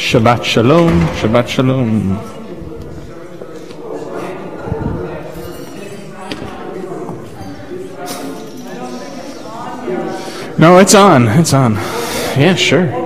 Shabbat shalom, Shabbat shalom. No, it's on, it's on. Yeah, sure.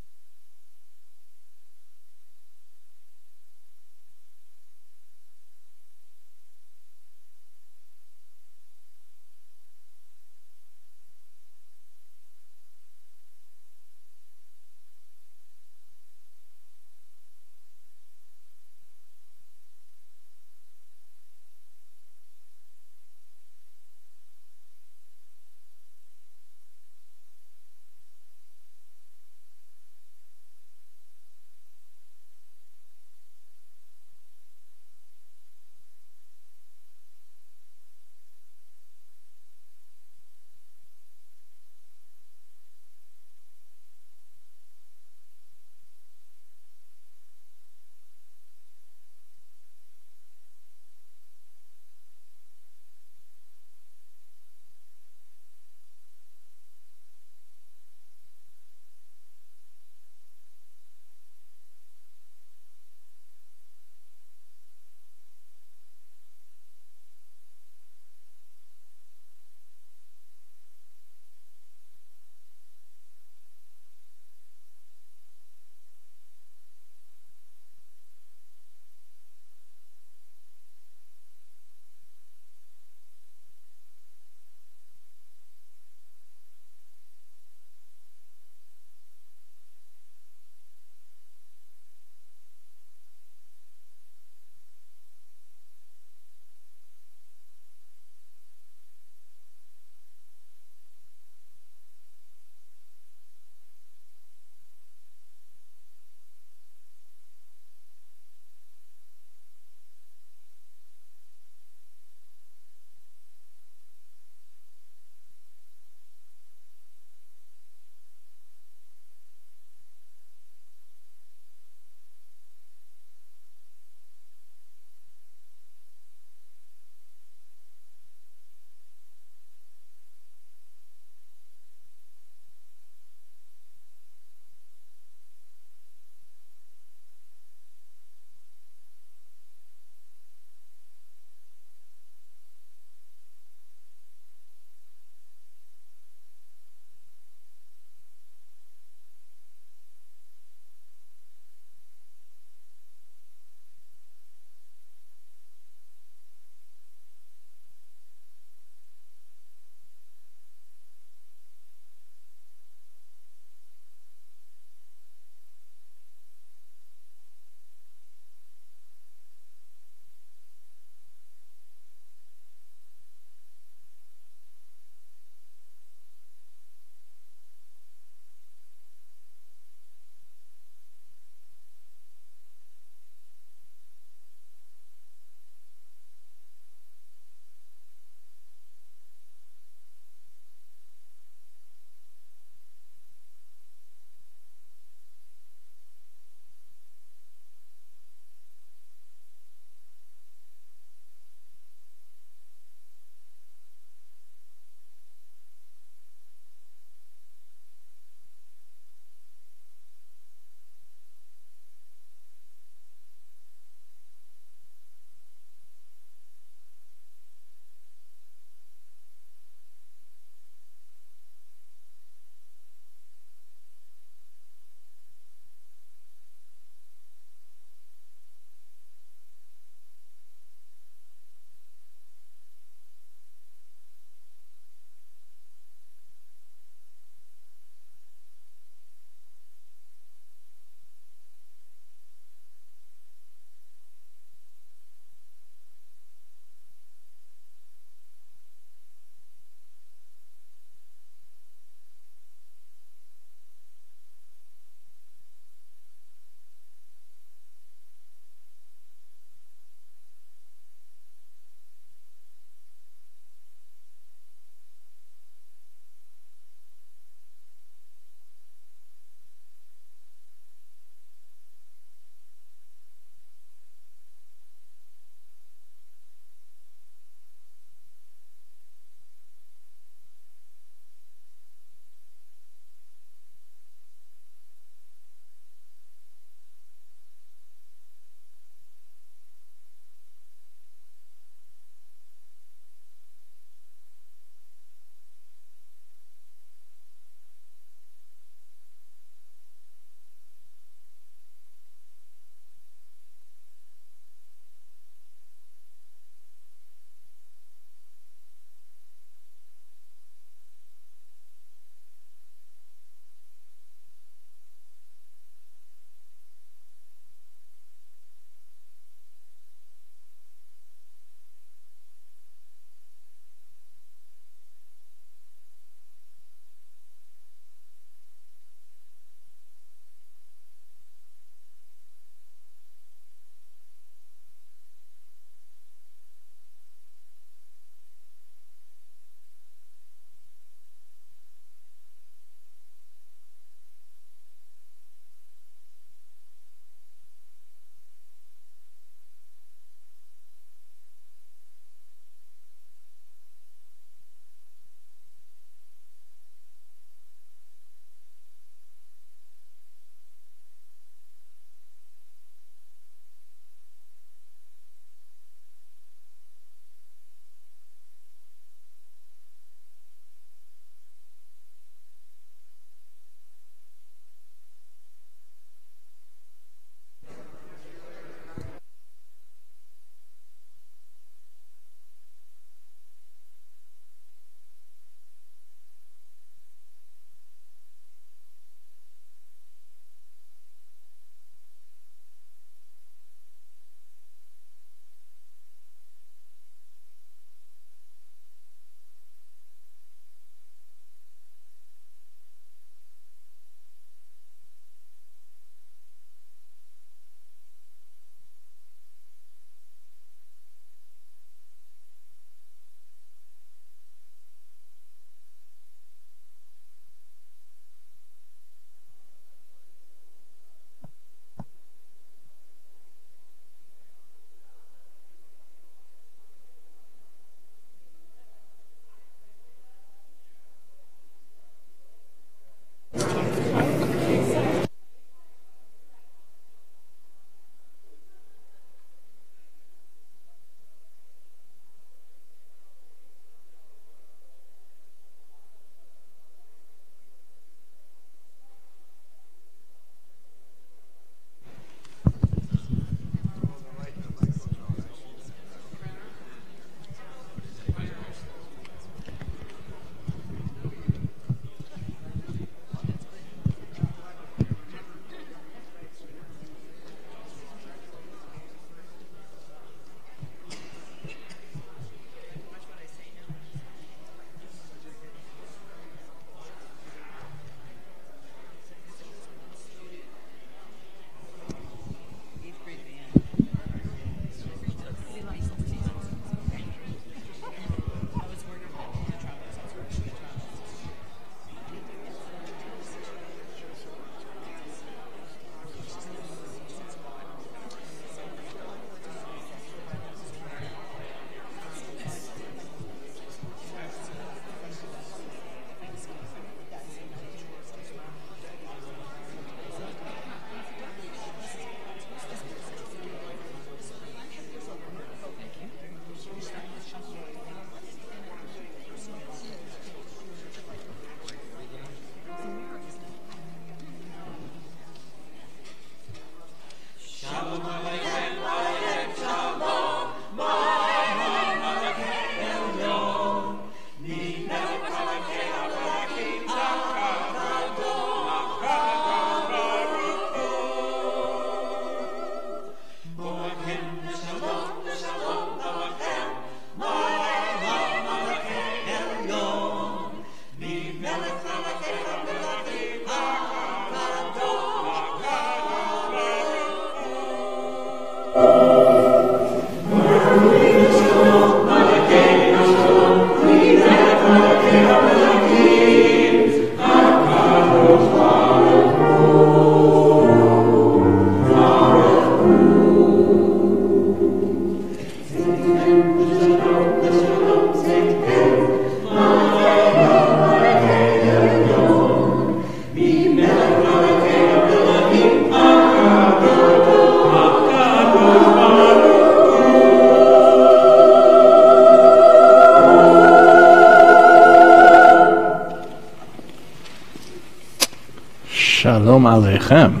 Shalom Aleichem.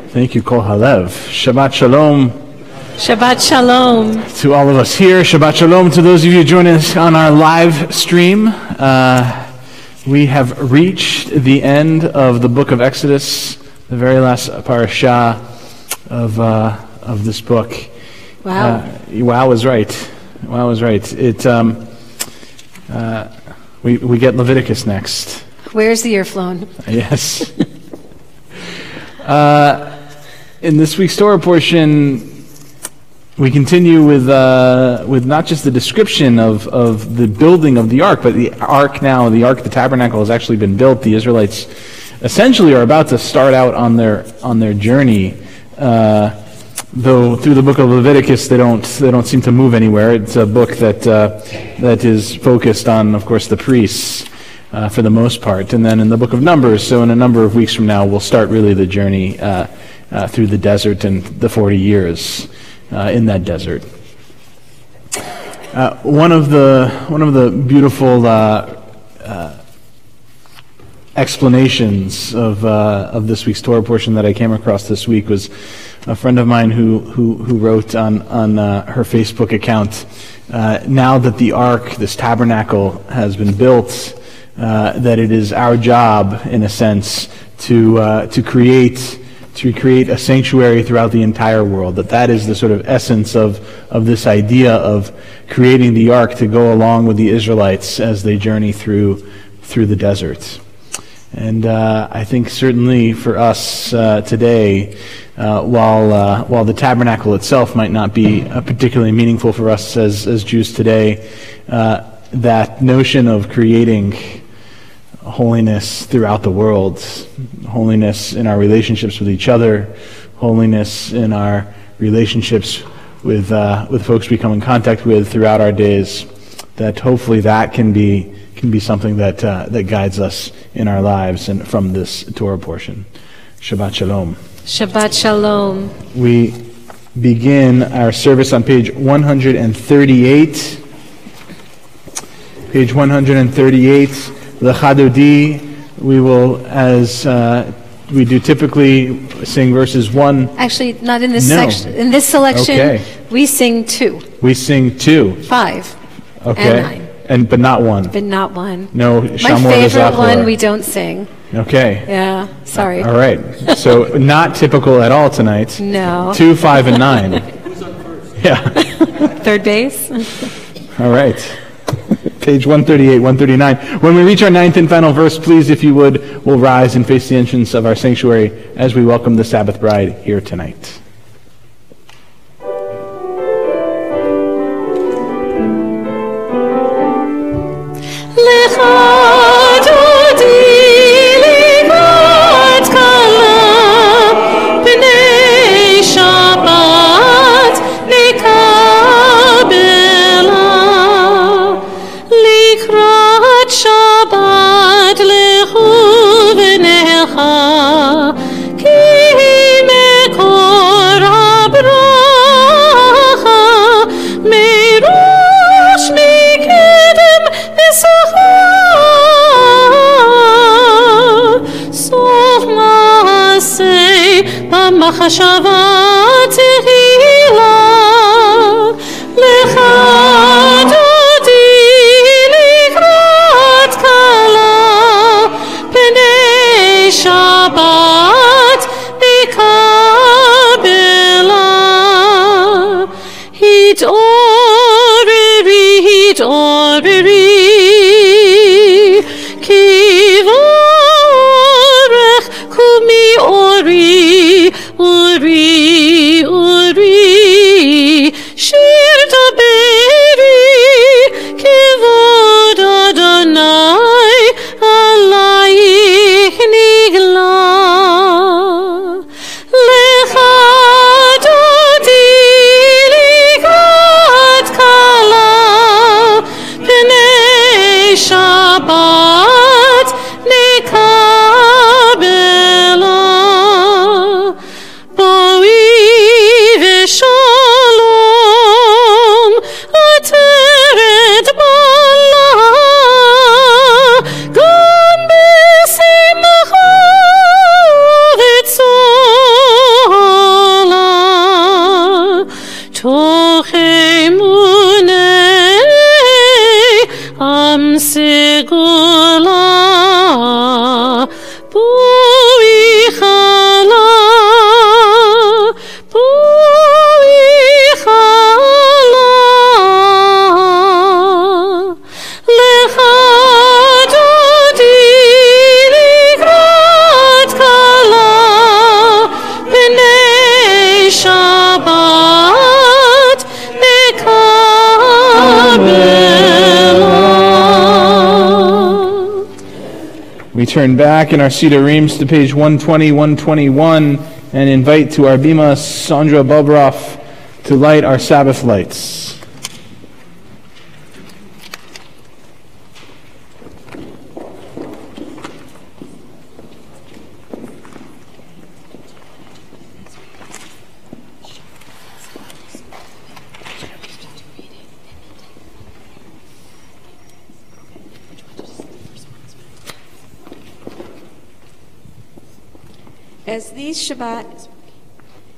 Thank you, Kol Halev. Shabbat Shalom. Shabbat Shalom. To all of us here. Shabbat Shalom to those of you joining us on our live stream. We have reached the end of the book of Exodus, the very last parasha of this book. Wow. Wow is right. Wow is right. We get Leviticus next. Where's the ear flown? Yes. In this week's Torah portion, we continue with not just the description of the building of the ark, but the ark now, the tabernacle has actually been built. The Israelites essentially are about to start out on their journey. Though through the book of Leviticus they don't seem to move anywhere. It's a book that is focused on, of course, the priests for the most part. And then in the book of Numbers, so in a number of weeks from now, we'll start really the journey through the desert and the 40 years in that desert. One of the beautiful explanations of this week's Torah portion that I came across this week was a friend of mine who wrote on her Facebook account, now that the ark, this tabernacle, has been built, that it is our job, in a sense, to create a sanctuary throughout the entire world. That is the sort of essence of this idea of creating the ark to go along with the Israelites as they journey through the desert. And I think certainly for us today, while the tabernacle itself might not be particularly meaningful for us as Jews today, that notion of creating holiness throughout the world, holiness in our relationships with each other, holiness in our relationships with folks we come in contact with throughout our days, that hopefully that can be something that guides us in our lives and from this Torah portion. Shabbat Shalom. Shabbat Shalom. We begin our service on page 138. Page 138, L'Chadodi. We will, as we do typically, sing verses 1. Actually, not in this section. In this selection, we sing 2. We sing 2. 5. Okay. And 9. But not 1. But not 1. No Shamor. My favorite one we don't sing. Okay. Yeah, sorry. All right. So not typical at all tonight. No. 2, 5, and 9. Who's on first? Yeah. Third base. All right. Page 138, 139. When we reach our 9th and final verse, please, if you would, we'll rise and face the entrance of our sanctuary as we welcome the Sabbath bride here tonight. מחשבה תחילה לך דודי לקראת כלה פני שבת נקבלה התעוררי כי ברך קומי אורי turn back in our Seder Reims to page 120, 121, and invite to our bima Sandra Bobroff to light our Sabbath lights.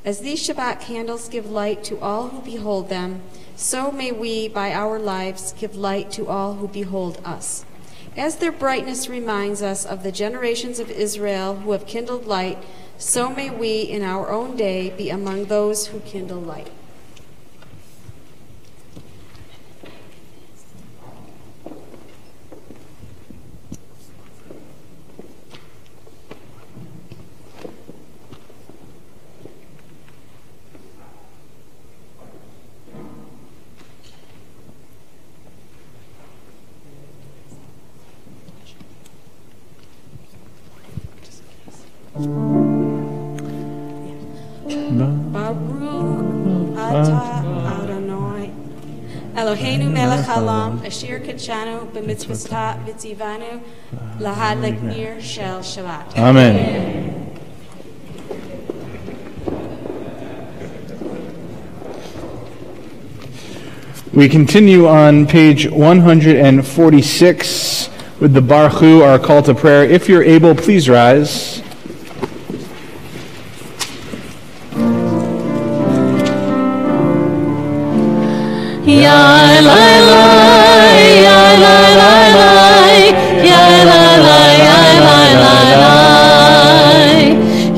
As these Shabbat candles give light to all who behold them, so may we, by our lives, give light to all who behold us. As their brightness reminds us of the generations of Israel who have kindled light, so may we, in our own day, be among those who kindle light. Baruch atah Adonai Eloheinu melech haolam asher kadshanu b'mitzvotah v'tzivanu lahadlik ner shel Shabbat. Amen. We continue on page 146 with the Baruch Hu, our call to prayer. If you're able, please rise. Ya la la, ya la la la, ya la la, ya la la la,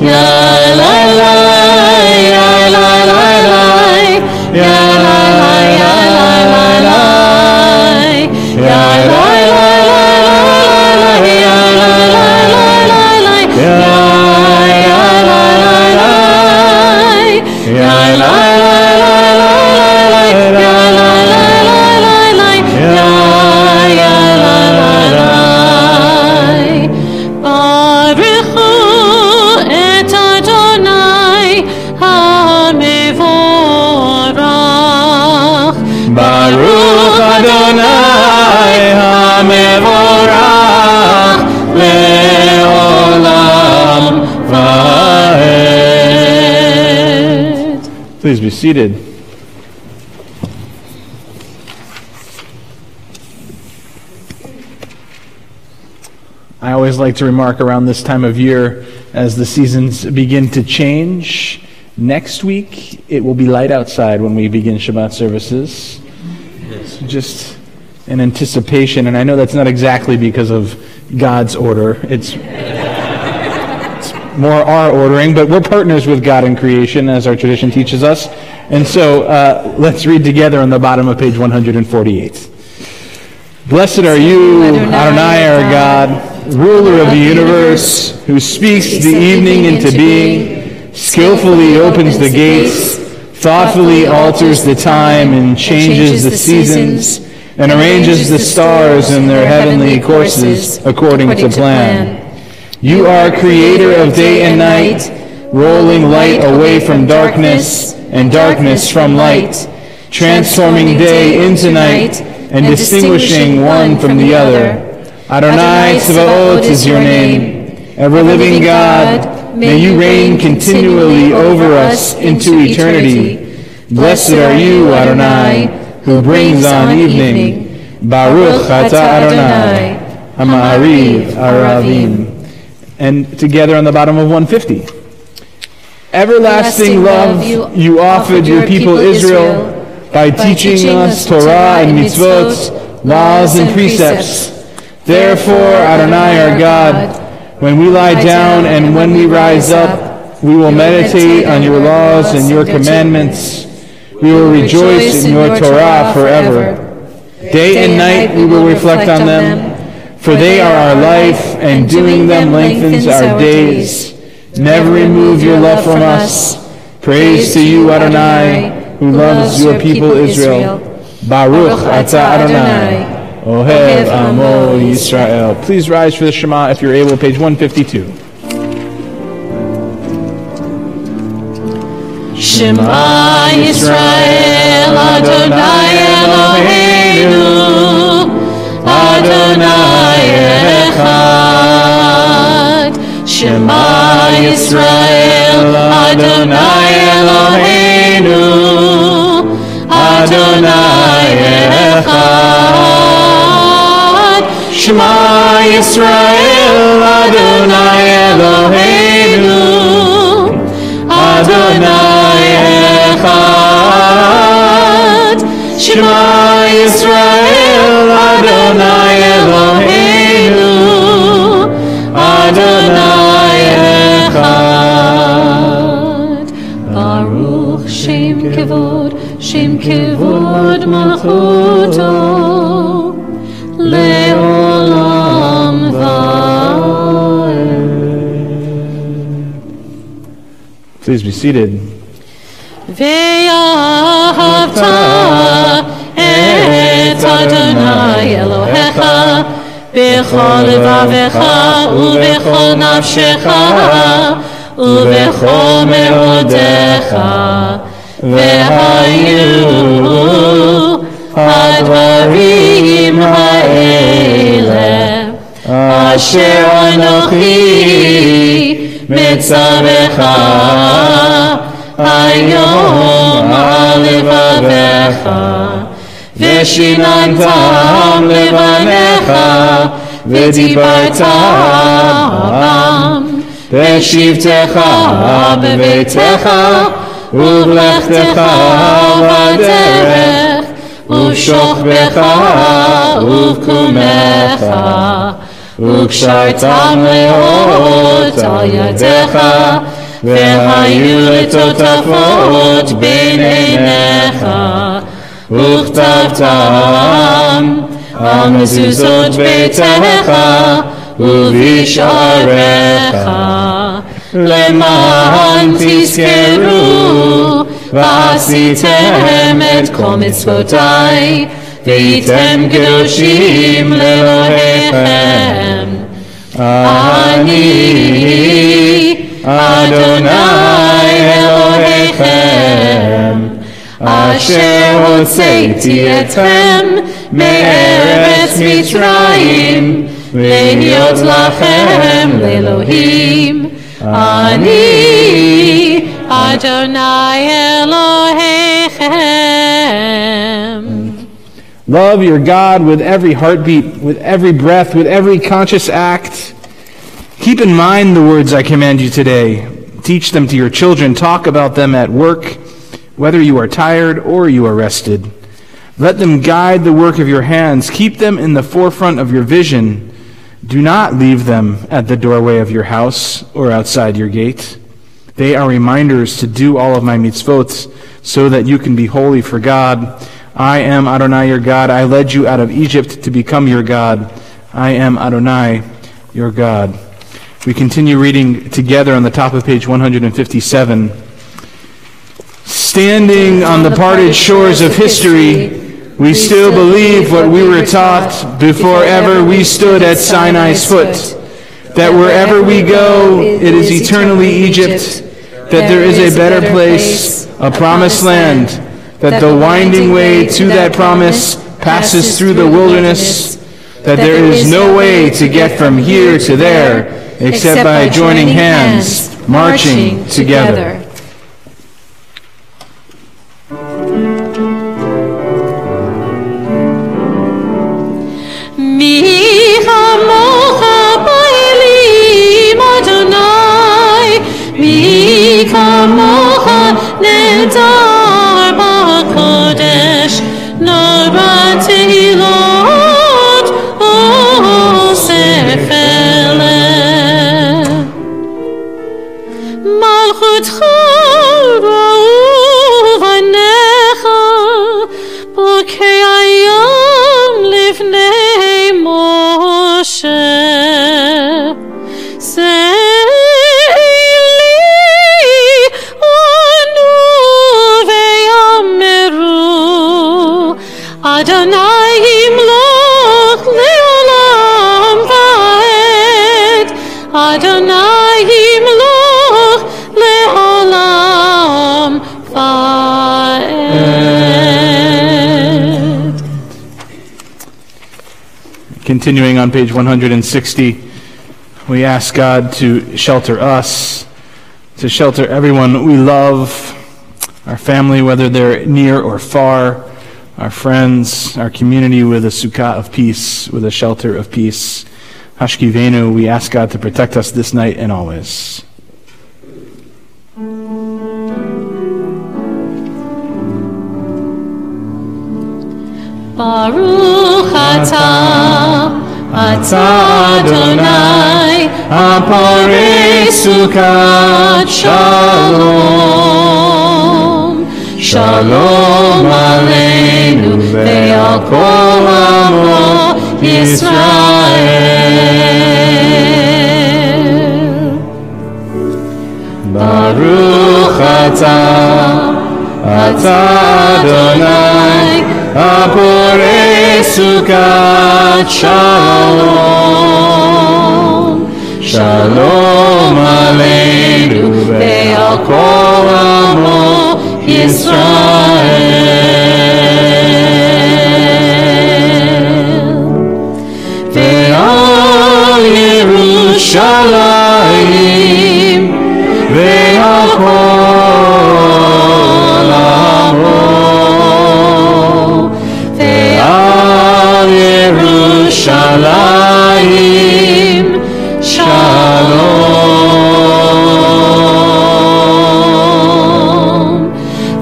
ya la la, ya la la la, ya la la, ya la la la, ya la la la, ya la la la, ya la la. Baruch Adonai HaMevorach Le'olam Va'ed. Please be seated. I always like to remark around this time of year as the seasons begin to change. Next week, it will be light outside when we begin Shabbat services. It's just an anticipation, and I know that's not exactly because of God's order. It's more our ordering, but we're partners with God in creation, as our tradition teaches us. And so let's read together on the bottom of page 148. Blessed are you, Adonai our God, ruler of the universe, who speaks the evening into being, skillfully opens the gates, thoughtfully alters the time and changes the seasons, and arranges the stars in their heavenly courses according to plan. You are creator of day and night, rolling light away from darkness and darkness from light, transforming day into night and distinguishing one from the other. Adonai Tzvaot is your name. Ever-living God, may you reign continually over us into eternity. Blessed are you, Adonai, who brings on evening. Baruch atah Adonai, Ha'ma'ariv Aravim. And together on the bottom of 150. Everlasting love you offered your people Israel by teaching us Torah and mitzvot, laws and precepts. Therefore, Adonai our God, when we lie down and when we rise up, we will meditate on your laws and your commandments. We will rejoice in your Torah forever. Day and night we will reflect on them, for they are our life, and doing them lengthens our days. Never remove your love from us. Praise to you, Adonai, who loves your people Israel. Baruch atah Adonai, Ohev Amo Yisrael. Please rise for the Shema if you're able, page 152. Shema Yisrael, Adonai Eloheinu, Adonai Echad. Shema Yisrael, Adonai Eloheinu, Adonai Echad. Shema Yisrael, Adonai Eloheinu, Adonai Echad. Shema Yisrael, Adonai Eloheinu, Adonai Echad. Baruch Shem Kevod Malchuto, Le'olam Va'ed. Please be seated. Ve'ahavta et Adonai Elohecha b'chol levavecha u'b'chol nafshecha u'b'chol me'odecha ve'hayu hadvarim ha'ele asher anochi mitzavecha Hayom levavecha v'shinantam levanecha v'dibartam v'shivtecha b'beitecha u'vlechtecha b'derech u'shochbecha u'vkumecha u'kshartam leot al yadecha והיו לטוטפות בין עיניך וכתבתם על מזוזות ביתך ובשעריך למען תזכרו ועשיתם את כל מצוותיי והייתם קדושים לאלוהיכם. אני Adonai Elohechem, Asher hotzeti etchem me'eretz Mitzrayim, lehiot lachem le'Elohim. Ani Adonai Elohechem. Love your God with every heartbeat, with every breath, with every conscious act. Keep in mind the words I command you today. Teach them to your children. Talk about them at work, whether you are tired or you are rested. Let them guide the work of your hands. Keep them in the forefront of your vision. Do not leave them at the doorway of your house or outside your gate. They are reminders to do all of my mitzvot so that you can be holy for God. I am Adonai your God. I led you out of Egypt to become your God. I am Adonai your God. We continue reading together on the top of page 157. Standing on the parted shores of history, we still believe what we were taught before ever we stood at Sinai's foot, that wherever we go, it is eternally Egypt, that there is a better place, a promised land, that the winding way to that promise passes through the wilderness, that there is no way to get from here to there except by joining hands, marching together. Mi chamocha ba'elim Adonai, mi kamocha nedar b'kodesh, nora tehilot osef eleh. Malchutcha ra'u v'necha, b'kei hayom livnei mo Continuing on page 160, we ask God to shelter us, to shelter everyone we love, our family, whether they're near or far, our friends, our community, with a sukkah of peace, with a shelter of peace. Hashkivenu, we ask God to protect us this night and always. Baruch atah Adonai haporei sukat shalom. Shalom aleinu ve'al kol amo Yisrael. Baruch atah Adonai haporei sukat shalom. Shalom aleinu ve'al kol amo Yisrael. Ve'al Yerushalayim ve'al kol amo. Yerushalayim shalom.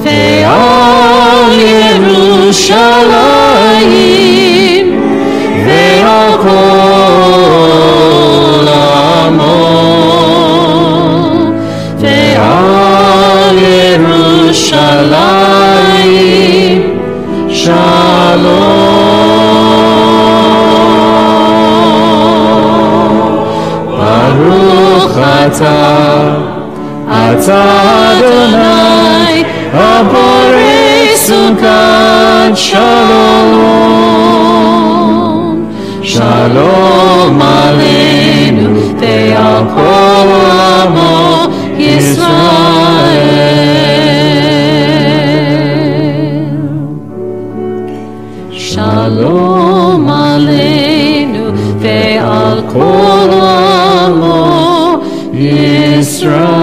Ve'al Yerushalayim ve'al kol amo. Ve'al Yerushalayim shalom. Baruch atah Adonai haporei sukat shalom. Shalom aleinu ve'al kol amo Yisrael. Shalom aleinu ve'al kol amo Yisrael.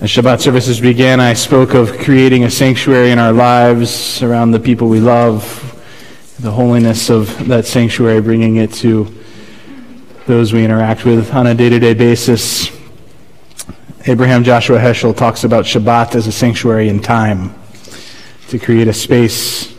As Shabbat services began, I spoke of creating a sanctuary in our lives around the people we love, the holiness of that sanctuary, bringing it to those we interact with on a day-to-day basis. Abraham Joshua Heschel talks about Shabbat as a sanctuary in time, to create a space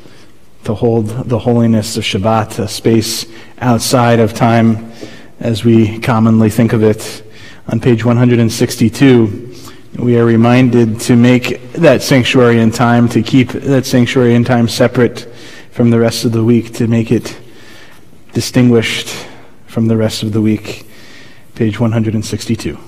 to hold the holiness of Shabbat, a space outside of time as we commonly think of it. On page 162, we are reminded to make that sanctuary in time, to keep that sanctuary in time separate from the rest of the week, to make it distinguished from the rest of the week. Page 162.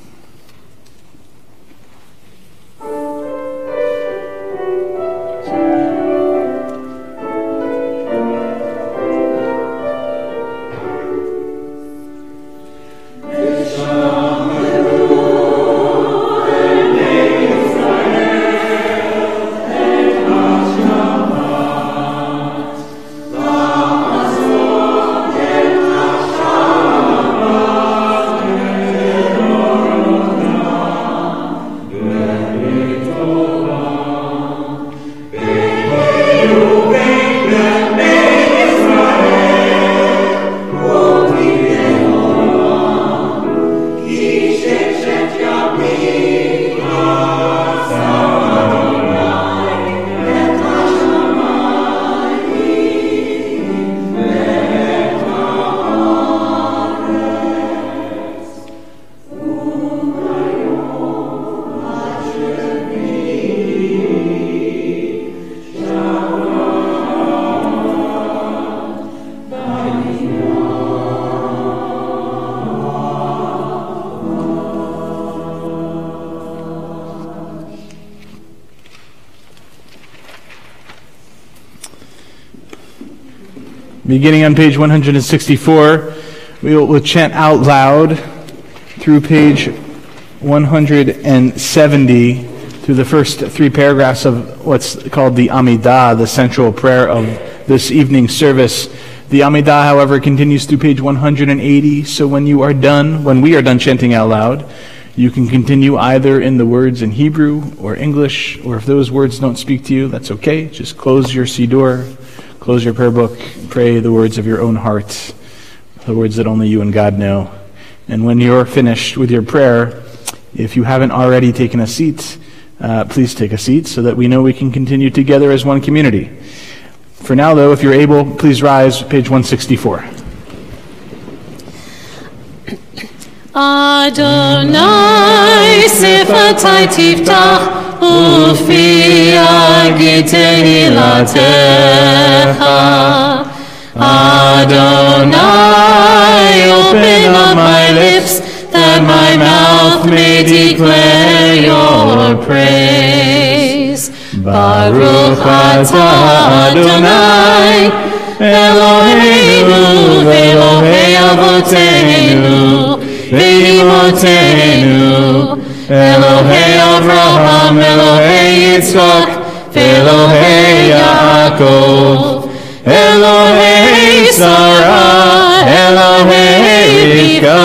Beginning on page 164, we will chant out loud through page 170 through the first three paragraphs of what's called the Amidah, the central prayer of this evening service. The Amidah, however, continues through page 180, so when we are done chanting out loud, you can continue either in the words in Hebrew or English, or if those words don't speak to you, that's okay. Just close your Siddur, close your prayer book, pray the words of your own heart, the words that only you and God know. And when you're finished with your prayer, if you haven't already taken a seat, please take a seat so that we know we can continue together as one community. For now, though, if you're able, please rise, page 164. Adonai sifatai tiftach ufi agitei latecha. Adonai, open up my lips that my mouth may declare your praise. Baruch atah Adonai, Eloheinu ve'Elohei avoteinu ve'imotenu, Elohei Avraham, Elohei Yitzchak, ve'Elohei Yaakov, Elohei Sarah, Elohei Rivka,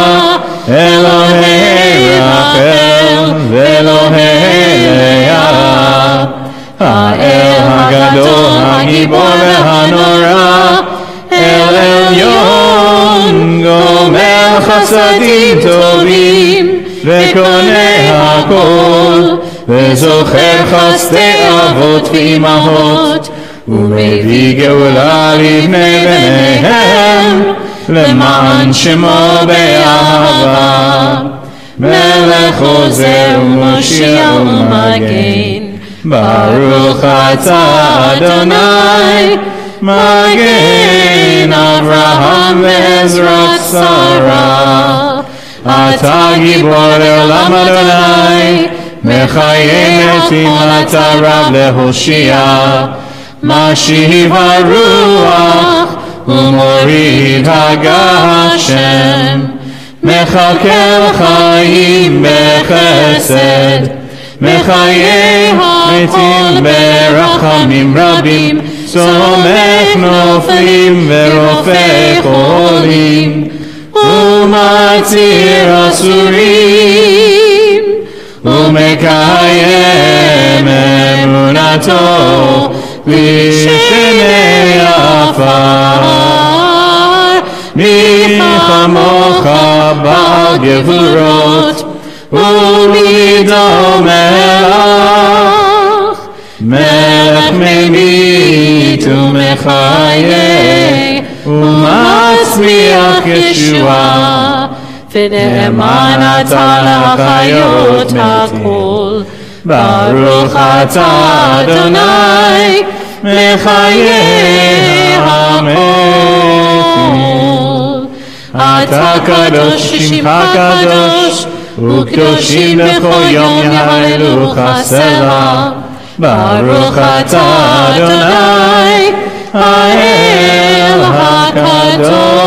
Elohei Rachel, ve'Elohei Leah, Ha'el Hagadol, Hagibor ve'Hanora, El Elyon, Gomel Chasadim Tovim, Ve'konei Hakol, Ve'zocher Chasdei Avot ve'imahot, U'mevii geula livnei bneihem, Leman shemo be'ahava, Melech ozer u'moshiach u'magen, Baruch atah Adonai, Magen Avraham ve'ezrat Sarah. Atah gibor le'olam Adonai, Mechayem et imnatarav lehoshia, Mashiv haruach u'morid hagashem, Mechakel chayim bechesed, Mechayeh metim berachamim rabim, Somech noflim verofeh cholim, Umatzir asurim, Umekayem emunato, Vishenei afar, Michamocha bal gevurot, Umido melach, Melech memit umechayeh, Umatzmiach Yeshua, V'ne'eman atah lachayot hakol, Baruch atah Adonai, Mechayeh hametim. Atah kadosh shimcha kadosh, U'kedoshim b'chol yom yahalelucha selah. Baruch atah Adonai, Ha'el HaKadosh.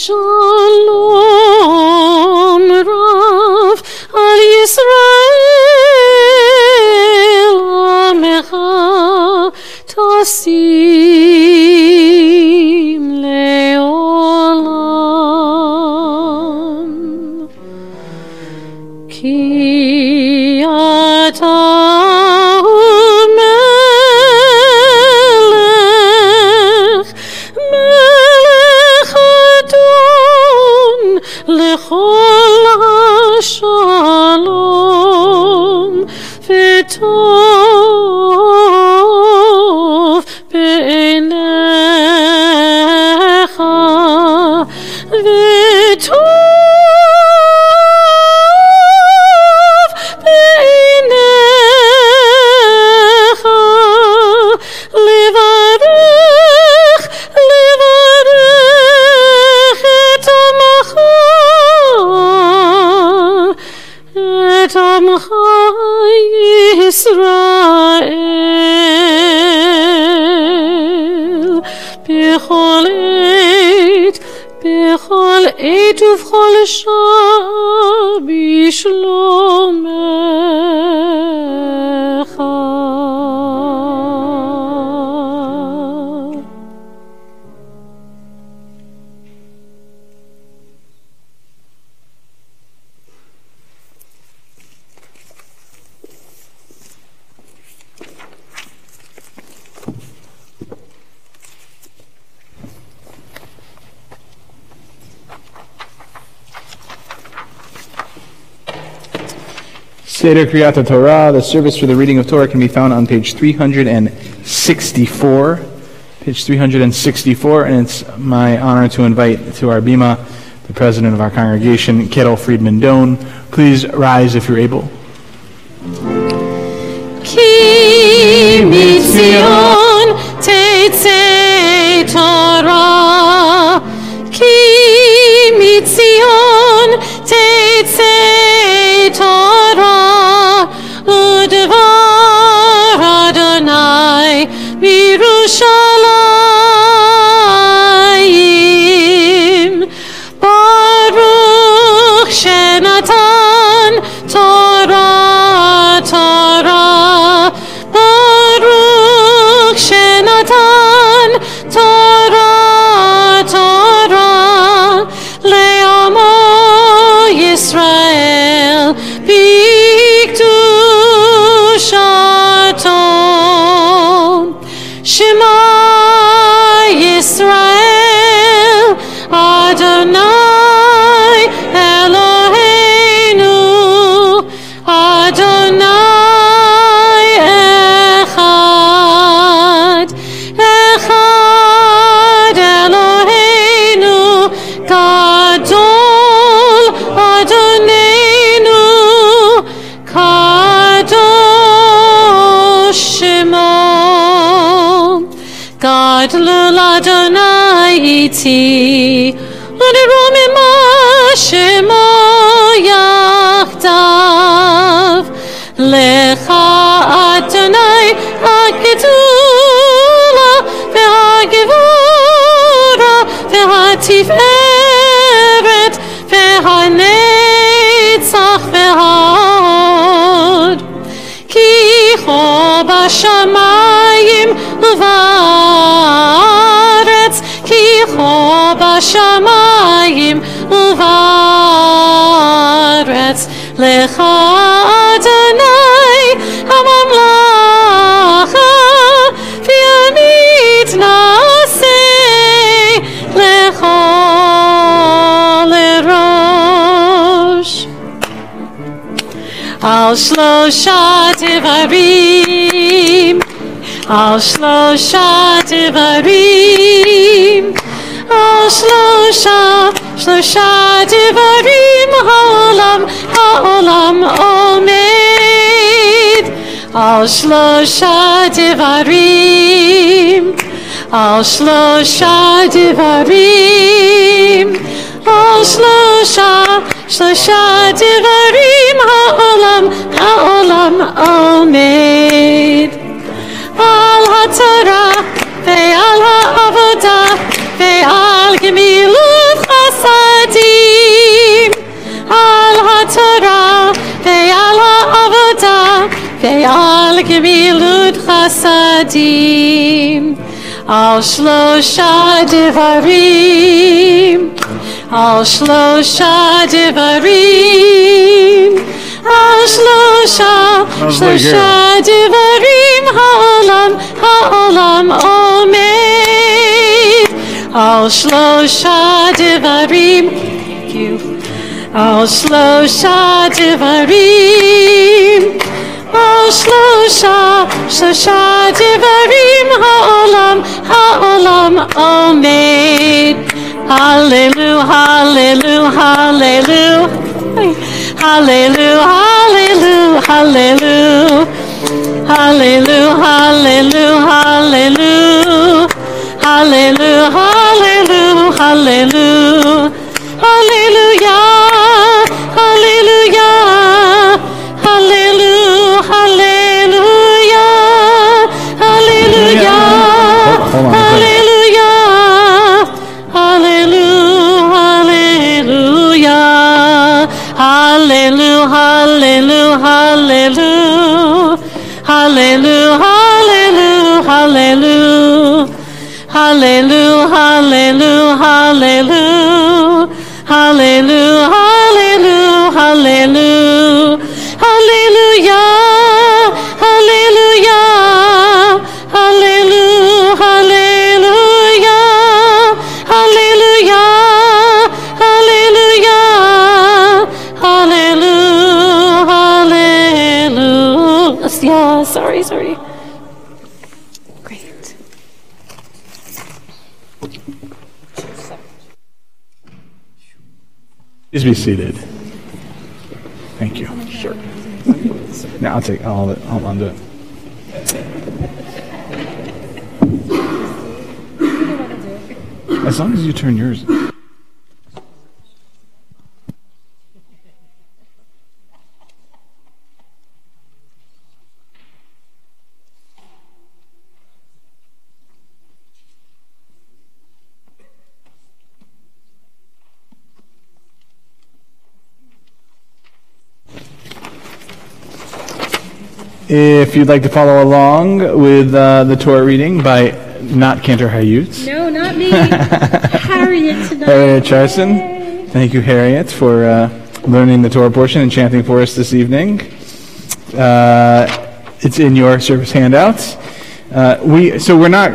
Shalom Rav al Yisrael Amecha Tasim Leolam Ki Ata לכל השלום וטוב בעיניך וטוב בעיניך לברך את עמך את עמך ישראל בכל עת ובכל שעה בשלומך. Seder Kriyat Torah, the service for the reading of Torah, can be found on page 364. Page 364, and it's my honor to invite to our bima the president of our congregation, Kettle Friedman Doan. Please rise if you're able. Ki mitzion tetzei Torah, ki mitzion tetzei Torah, udvar Adonai Yerushalayim, Baruch Shenatan Torah, Torah, Baruch Shenatan Torah, Torah, Le'amo Yisrael B'kedushato, Shema Yisrael Adonai Eloheinu, Adonai Echad, Echad Eloheinu, Gadol Adonenu, Kadosh Shemo, Gadlul Adonai iti, Unerom ima Shemo yachdav, Lecha Adonai hagedula v'hagevura v'hatiferet v'hanetzach v'hahod, Ki cho b'shamayim u'va'aretz, Ki cho b'shamayim u'va'aretz, Lecha Adonai hamamlacha v'yamit na'aseh lechol erosh. Al shlosha devarim, Al shlosha devarim, Al shlosha devarim ha'olam omed, Al shlosha devarim, Al shlosha devarim, Al shlosha devarim ha'olam omed, Al haTorah ve'al ha'avodah ve'al gemilut chesed ועל גמילות חסדים, על שלושה דברים, על שלושה דברים, על שלושה דברים העולם עומד, על שלושה דברים, על שלושה דברים, על שלושה דברים העולם עומד. הללו, הללו, הללו, הללו, הללו, הללו, הללו, הללו, הללו, הללו, הללו, הללו, הללויה, הללויה, הללו, הללויה, הללויה, הללויה, הללו, הללויה, הללו, הללו, הללו, הללו, הללו, הללו, הללו, הללו, הללו, הללו, הללו, הללו, הללויה, הללויה, הללו, הללויה, הללויה, הללויה, הללו, הללו. Yeah, sorry. Great. Please be seated. Thank you. Sure. Now I'll take all of it. Hold on to it. As long as you turn yours. If you'd like to follow along with the Torah reading by not Cantor Hayut. No, not me. Harriet tonight. Harriet Charson. Yay. Thank you, Harriet, for learning the Torah portion and chanting for us this evening. It's in your service handouts. We're not.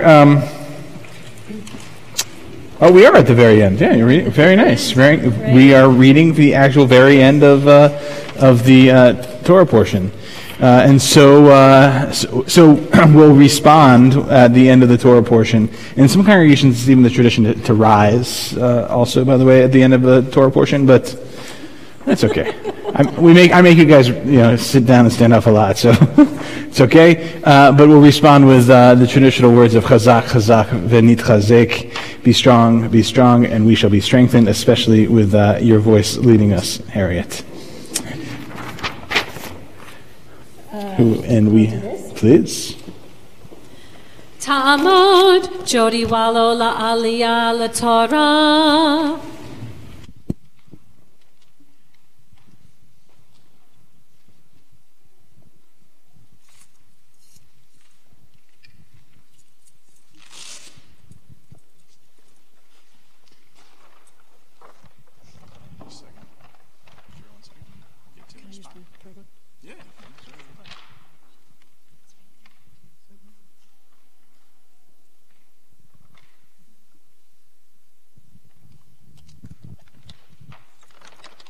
We are at the very end. Yeah, you're reading. Very nice. We are reading the actual very end of the Torah portion. So we'll respond at the end of the Torah portion. In some congregations, it's even the tradition to rise, also, by the way, at the end of the Torah portion, but that's okay. I make you guys, sit down and stand up a lot, so it's okay. But we'll respond with the traditional words of Chazak, Chazak, Venit Chazek, be strong, and we shall be strengthened, especially with your voice leading us, Harriet. And we, please. Ta'amod, Jodi Walo la Aliyah la Torah.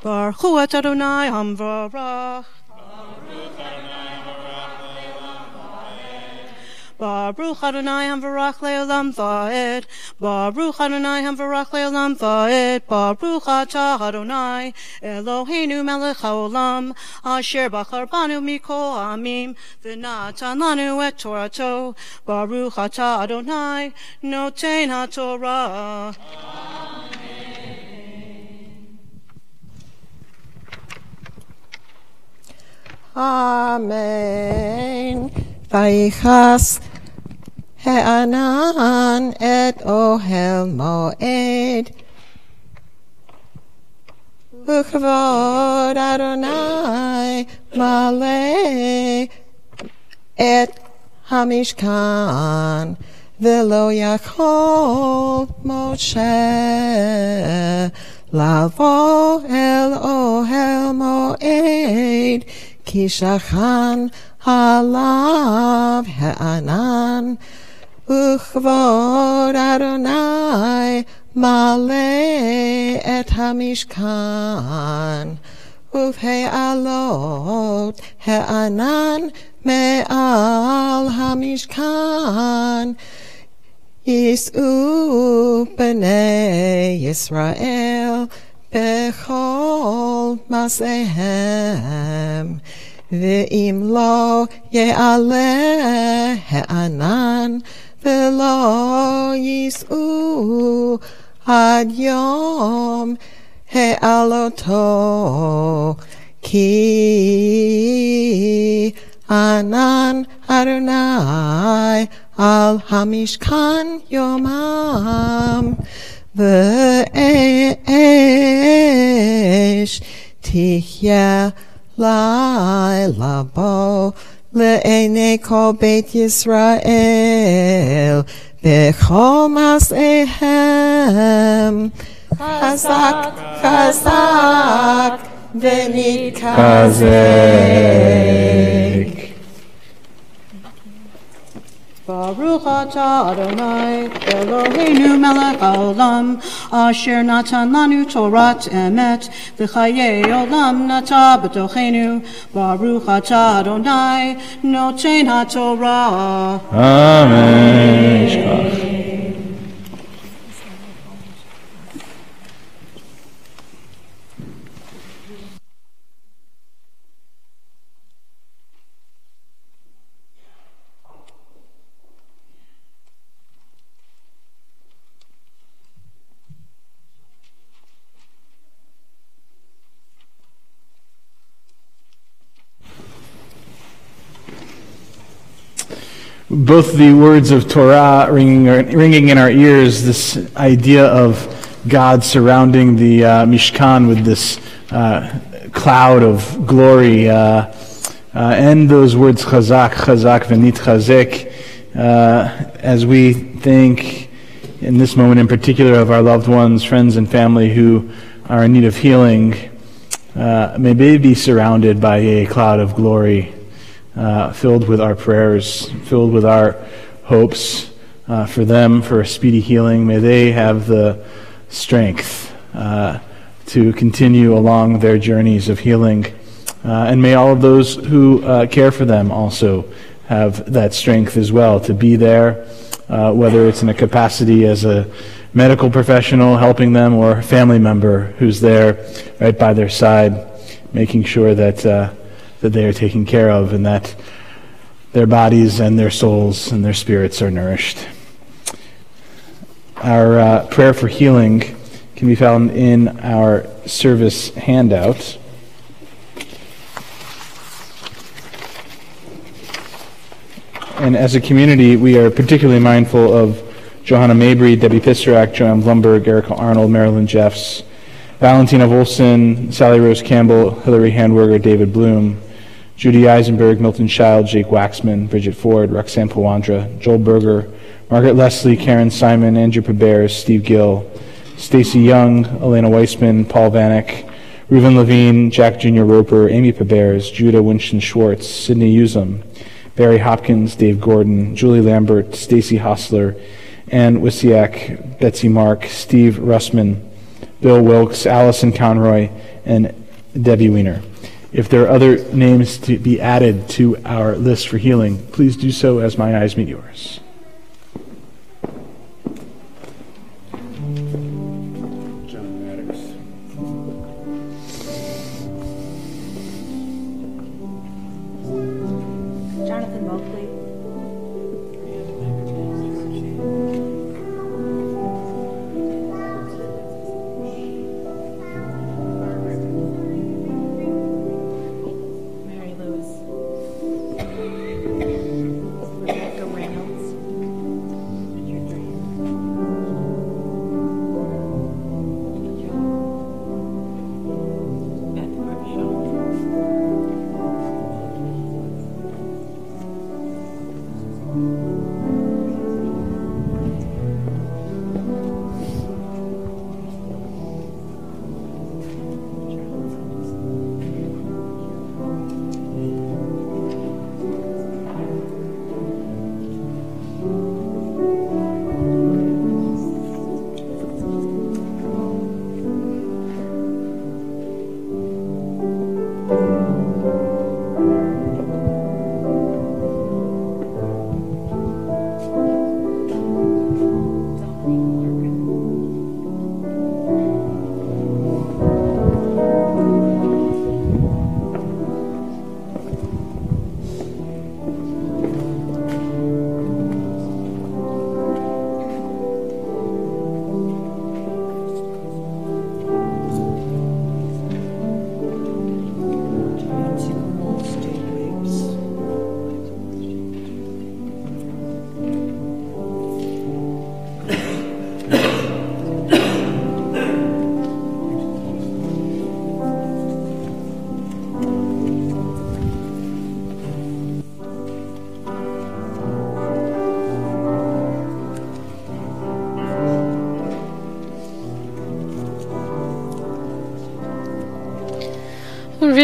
Baruch Hu et Adonai Hamvarach. Baruch Adonai Hamvarach Le'olam Va'ed. Baruch Adonai Hamvarach Le'olam Va'ed. Baruch Atah Adonai Eloheinu Melech HaOlam Asher Bachar Banu Mikol Ha'amim V'natan Lanu et Torato. Baruch Atah Adonai Noten HaTorah. Amen. Vayichas He'anan et Ohel Moed. Ukavod Adonai Maleh את המשכן, ולא יכול משה לבוא אל אוהל מועד, כי שכן עליו הענן, וכבוד אדוני מלא את המשכן, ובהעלות הענן מעל המשכן. יישאו בני ישראל בכל מעשיהם, ואם לא יעלה הענן ולא יישאו עד יום העלותו, כי ענן אדוני על המשכן יומם, ואש תהיה לילה בו לעיני כל בית ישראל בכל מעשיהם. חזק חזק ונתחזק. Baruch atah Adonai, Eloheinu melech haolam, asher natan lanu Torat emet, v'chayei olam nata b'tochenu. Baruch atah Adonai, noten haTorah. Amen. Both the words of Torah ringing in our ears, this idea of God surrounding the Mishkan with this cloud of glory, and those words chazak, chazak, v'nitchazek, as we think in this moment in particular of our loved ones, friends and family who are in need of healing, may they be surrounded by a cloud of glory, filled with our prayers, filled with our hopes for them, for a speedy healing. May they have the strength to continue along their journeys of healing. And may all of those who care for them also have that strength as well to be there, whether it's in a capacity as a medical professional helping them or a family member who's there right by their side, making sure that they are taken care of and that their bodies and their souls and their spirits are nourished. Our prayer for healing can be found in our service handout. And as a community, we are particularly mindful of Johanna Mabry, Debbie Pisterak, Joanne Blumberg, Erica Arnold, Marilyn Jeffs, Valentina Volson, Sally Rose Campbell, Hillary Handwerger, David Bloom, Judy Eisenberg, Milton Child, Jake Waxman, Bridget Ford, Roxanne Pawandra, Joel Berger, Margaret Leslie, Karen Simon, Andrew Pebears, Steve Gill, Stacy Young, Elena Weissman, Paul Vanek, Reuven Levine, Jack Jr. Roper, Amy Pebears, Judah Winston Schwartz, Sidney Usum, Barry Hopkins, Dave Gordon, Julie Lambert, Stacy Hostler, Ann Wisiak, Betsy Mark, Steve Russman, Bill Wilkes, Allison Conroy, and Debbie Weiner. If there are other names to be added to our list for healing, please do so as my eyes meet yours. John Maddox. Jonathan Moakley. Mary Lewis. Rebecca Reynolds.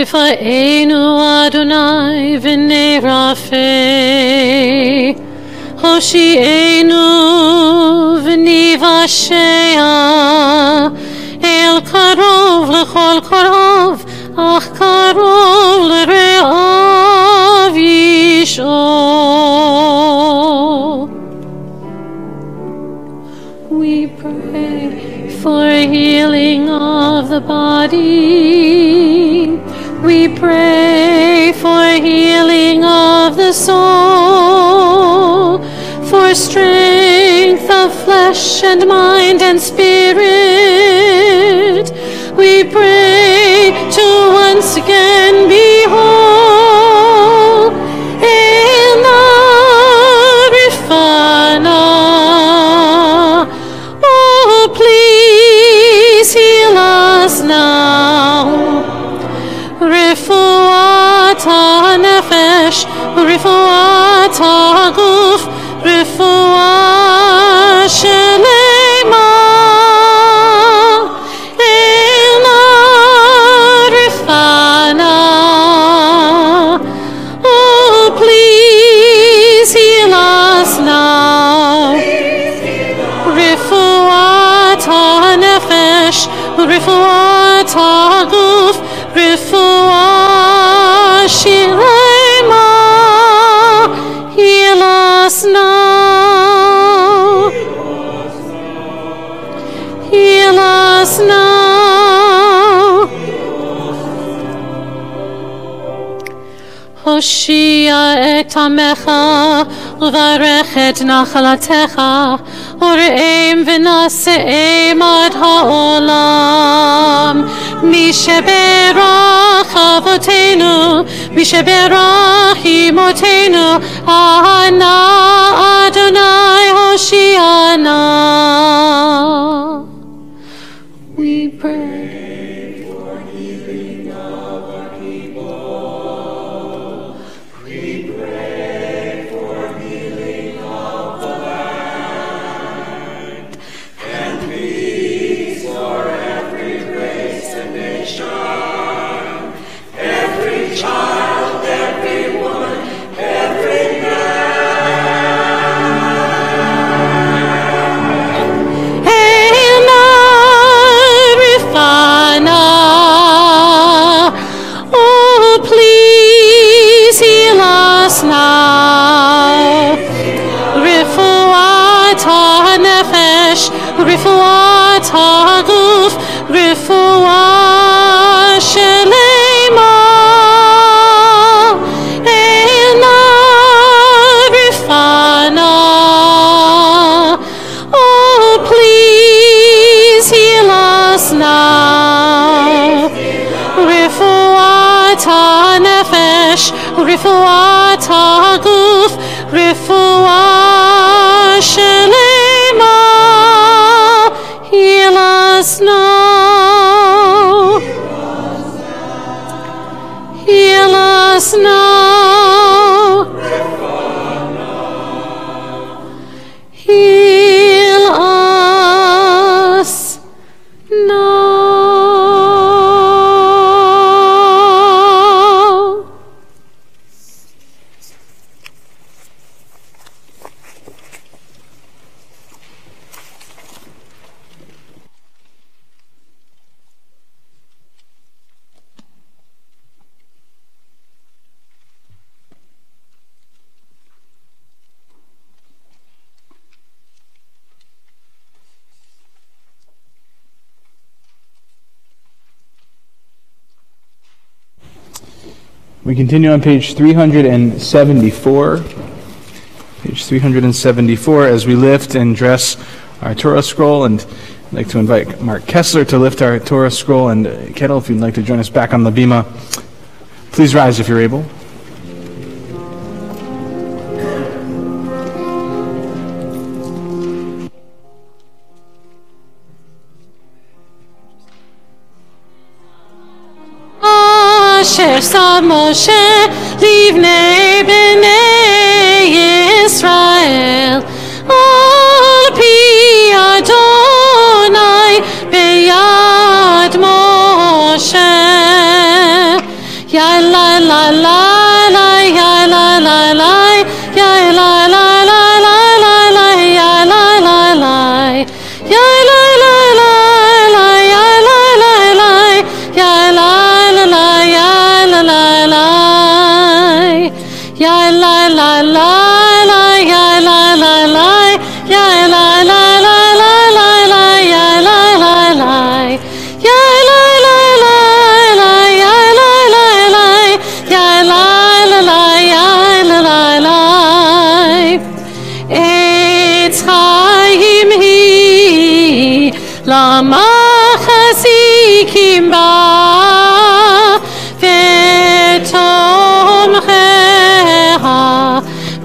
Rifa'enu Adonai v'nei Rafeh, Hoshi'enu v'nivashea, El karov l'chol karov, ach karov l're'av yish'ol. We pray for healing of the body. We pray for healing of the soul, for strength of flesh and mind and spirit. We pray to once again be whole in the Rifana. Oh, please heal us now. Refuat ha-nefesh, refuat ha-guf, refuat shelema. El Rifana. Oh, please heal us now. Refuat ha-nefesh, refuat ha-guf, refuat shelema. Heal us now. Heal us now. Hoshia et amecha, uvarech et nachalatecha, ureim v'naseim ad ha'olam. Misheberach avotenu, Misheberach imotenu, Ana Adonai Hoshiana. We pray for healing of our people. We pray for healing of the land and peace for every race and nation, every child, every woman, every man. Rifana. Oh, please heal us now. Refuat ha-nefesh, refuat ha-guf, refuat shelema. El Rifana. Oh, please heal us now. Refuat ha-nefesh, refuat ha-guf, refuat shelema. Heal us now. Heal us now. Heal us now. We continue on page 374. Page 374 as we lift and dress our Torah scroll, and I'd like to invite Mark Kessler to lift our Torah scroll, and Kettle, if you'd like to join us back on the bima, please rise if you're able. Asher sa Moshe livnei bnei Yisrael al pi Adonai beyad Moshe ya la la la la, ya la la la, ya la la la la la la, ya la la la, ya la la la la, ya la la la, ya la la la, ya la la la, ya la la la la, ya la la la, ya la la la la la la, ya la la la, ya la la la la, ya la la la, ya la la la, ya la la la. Etz Chaim hi lama chazikim ba vetomchecha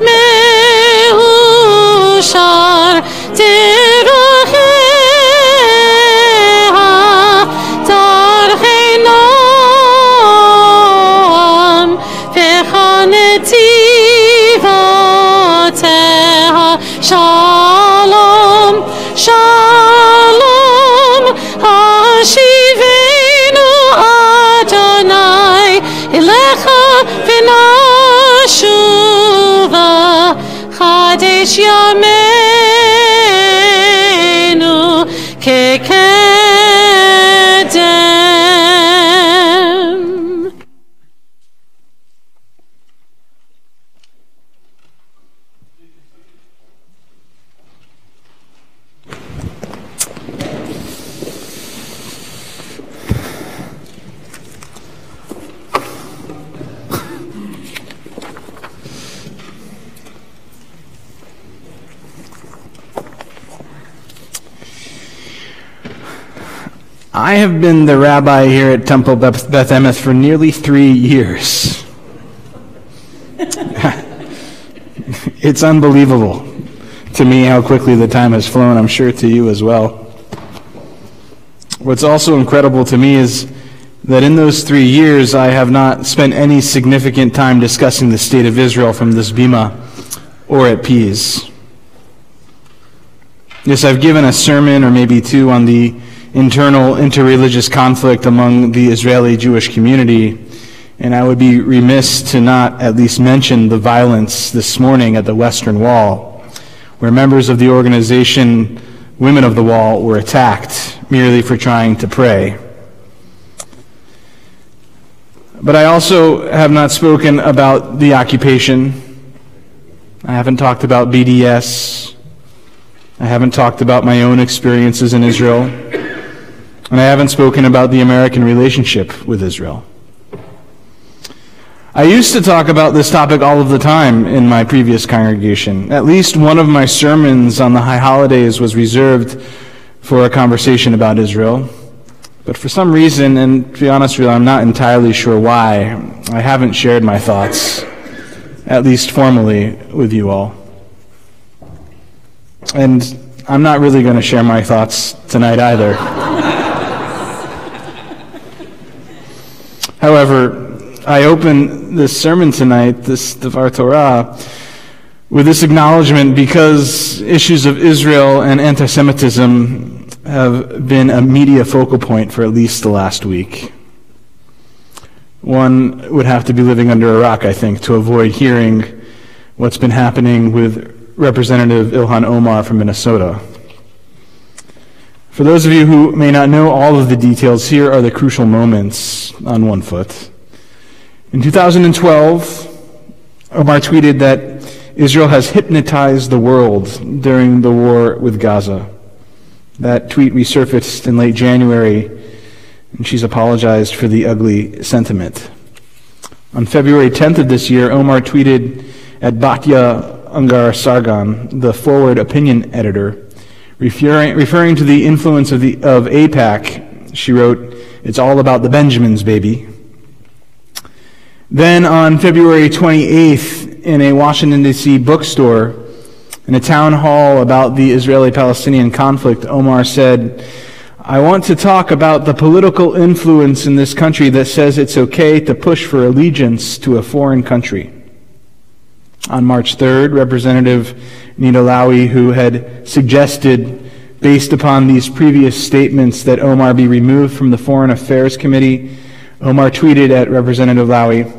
meushar derocheha darchei noam vechanetivoteha shalom shalom hashivenu Adonai elecha v'nashuva chadesh yameinu kekedem. I have been the rabbi here at Temple Beth Emeth for nearly 3 years. It's unbelievable to me how quickly the time has flown. I'm sure to you as well. What's also incredible to me is that in those 3 years I have not spent any significant time discussing the state of Israel from this bima or at Pease. Yes, I've given a sermon or maybe two on the internal interreligious conflict among the Israeli Jewish community, and I would be remiss to not at least mention the violence this morning at the Western Wall, where members of the organization Women of the Wall were attacked merely for trying to pray. But I also have not spoken about the occupation. I haven't talked about BDS. I haven't talked about my own experiences in Israel. And I haven't spoken about the American relationship with Israel. I used to talk about this topic all of the time in my previous congregation. At least one of my sermons on the high holidays was reserved for a conversation about Israel. But for some reason, and to be honest with you, I'm not entirely sure why, I haven't shared my thoughts, at least formally, with you all. And I'm not really going to share my thoughts tonight either. However, I open this sermon tonight, this Devar Torah, with this acknowledgement because issues of Israel and anti-Semitism have been a media focal point for at least the last week. One would have to be living under a rock, I think, to avoid hearing what's been happening with Representative Ilhan Omar from Minnesota. For those of you who may not know all of the details, here are the crucial moments on one foot. In 2012, Omar tweeted that Israel has hypnotized the world during the war with Gaza. That tweet resurfaced in late January, and she's apologized for the ugly sentiment. On February 10th of this year, Omar tweeted at Batya Ungar Sargon, the Forward opinion editor, referring to the influence of AIPAC. She wrote, "It's all about the Benjamins, baby." Then on February 28th, in a Washington, D.C. bookstore, in a town hall about the Israeli-Palestinian conflict, Omar said, "I want to talk about the political influence in this country that says it's okay to push for allegiance to a foreign country." On March 3rd, Representative Nita Lowey, who had suggested, based upon these previous statements, that Omar be removed from the Foreign Affairs Committee, Omar tweeted at Representative Lowy,